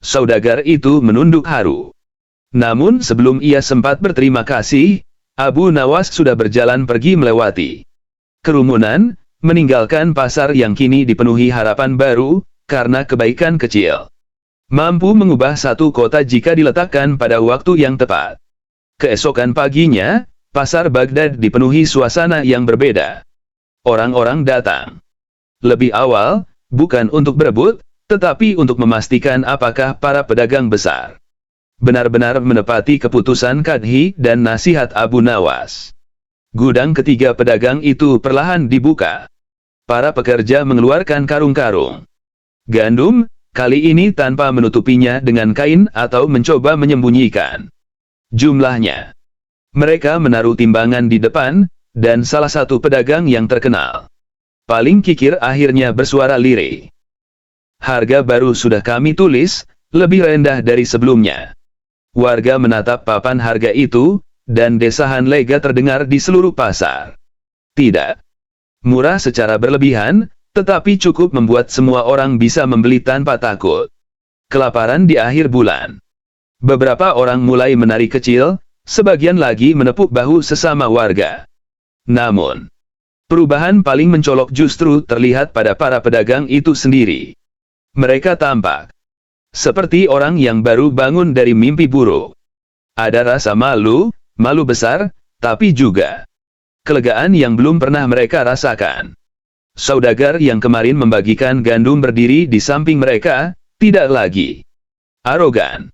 Saudagar itu menunduk haru. Namun sebelum ia sempat berterima kasih, Abu Nawas sudah berjalan pergi melewati kerumunan, meninggalkan pasar yang kini dipenuhi harapan baru, karena kebaikan kecil. Mampu mengubah satu kota jika diletakkan pada waktu yang tepat. Keesokan paginya, pasar Baghdad dipenuhi suasana yang berbeda. Orang-orang datang lebih awal, bukan untuk berebut, tetapi untuk memastikan apakah para pedagang besar benar-benar menepati keputusan Kadhi dan nasihat Abu Nawas. Gudang ketiga pedagang itu perlahan dibuka. Para pekerja mengeluarkan karung-karung gandum, kali ini tanpa menutupinya dengan kain atau mencoba menyembunyikan jumlahnya. Mereka menaruh timbangan di depan, dan salah satu pedagang yang terkenal paling kikir akhirnya bersuara lirih. Harga baru sudah kami tulis, lebih rendah dari sebelumnya. Warga menatap papan harga itu, dan desahan lega terdengar di seluruh pasar. Tidak murah secara berlebihan, tetapi cukup membuat semua orang bisa membeli tanpa takut kelaparan di akhir bulan. Beberapa orang mulai menari kecil, sebagian lagi menepuk bahu sesama warga. Namun, perubahan paling mencolok justru terlihat pada para pedagang itu sendiri. Mereka tampak Seperti orang yang baru bangun dari mimpi buruk. Ada rasa malu, malu besar, tapi juga kelegaan yang belum pernah mereka rasakan. Saudagar yang kemarin membagikan gandum berdiri di samping mereka, tidak lagi arogan.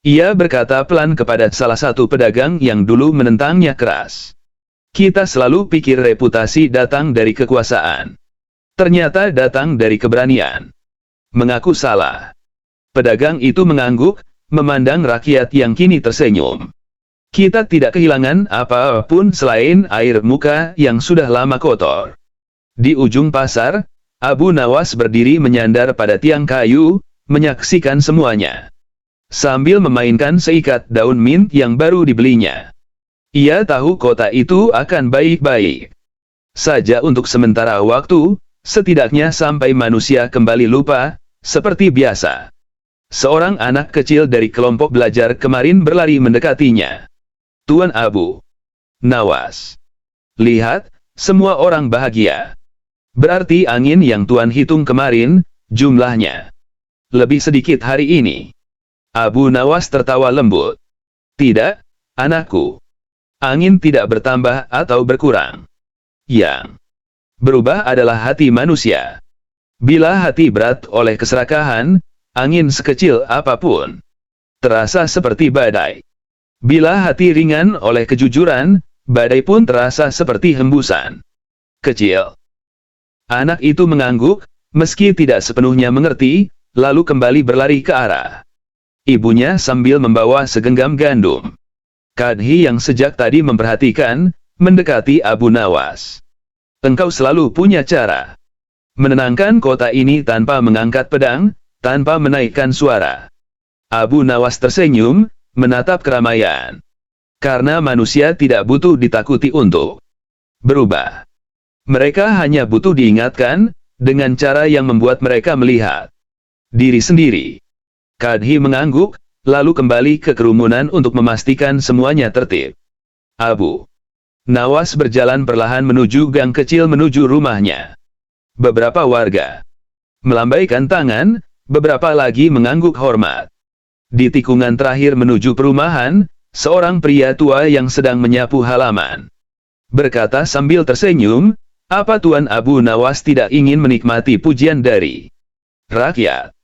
Ia berkata pelan kepada salah satu pedagang yang dulu menentangnya keras. Kita selalu pikir reputasi datang dari kekuasaan. Ternyata datang dari keberanian. Mengaku salah. Pedagang itu mengangguk, memandang rakyat yang kini tersenyum. Kita tidak kehilangan apapun selain air muka yang sudah lama kotor. Di ujung pasar, Abu Nawas berdiri menyandar pada tiang kayu, menyaksikan semuanya. Sambil memainkan seikat daun mint yang baru dibelinya. Ia tahu kota itu akan baik-baik saja untuk sementara waktu, setidaknya sampai manusia kembali lupa, seperti biasa. Seorang anak kecil dari kelompok belajar kemarin berlari mendekatinya. Tuan Abu Nawas. Lihat, semua orang bahagia. Berarti angin yang Tuan hitung kemarin, jumlahnya lebih sedikit hari ini. Abu Nawas tertawa lembut. Tidak, anakku. Angin tidak bertambah atau berkurang. Yang berubah adalah hati manusia. Bila hati berat oleh keserakahan, angin sekecil apapun terasa seperti badai. Bila hati ringan oleh kejujuran, badai pun terasa seperti hembusan kecil. Anak itu mengangguk, meski tidak sepenuhnya mengerti, lalu kembali berlari ke arah ibunya sambil membawa segenggam gandum. Kadhi yang sejak tadi memperhatikan, mendekati Abu Nawas. Engkau selalu punya cara menenangkan kota ini tanpa mengangkat pedang, tanpa menaikkan suara. Abu Nawas tersenyum, menatap keramaian. Karena manusia tidak butuh ditakuti untuk berubah. Mereka hanya butuh diingatkan, dengan cara yang membuat mereka melihat diri sendiri. Kadhi mengangguk, lalu kembali ke kerumunan untuk memastikan semuanya tertib. Abu Nawas berjalan perlahan menuju gang kecil menuju rumahnya. Beberapa warga melambaikan tangan, beberapa lagi mengangguk hormat. Di tikungan terakhir menuju perumahan, seorang pria tua yang sedang menyapu halaman berkata sambil tersenyum, apa Tuan Abu Nawas tidak ingin menikmati pujian dari rakyat?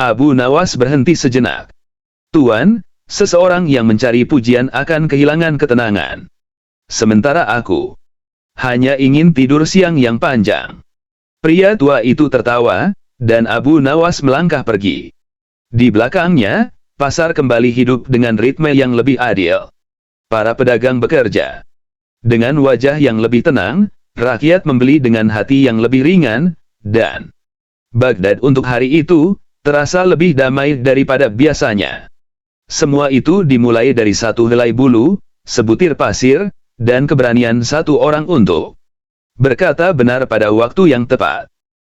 Abu Nawas berhenti sejenak. Tuan, seseorang yang mencari pujian akan kehilangan ketenangan. Sementara aku hanya ingin tidur siang yang panjang. Pria tua itu tertawa, dan Abu Nawas melangkah pergi. Di belakangnya, pasar kembali hidup dengan ritme yang lebih adil. Para pedagang bekerja dengan wajah yang lebih tenang, rakyat membeli dengan hati yang lebih ringan, dan Baghdad untuk hari itu terasa lebih damai daripada biasanya. Semua itu dimulai dari satu helai bulu, sebutir pasir, dan keberanian satu orang untuk berkata benar pada waktu yang tepat.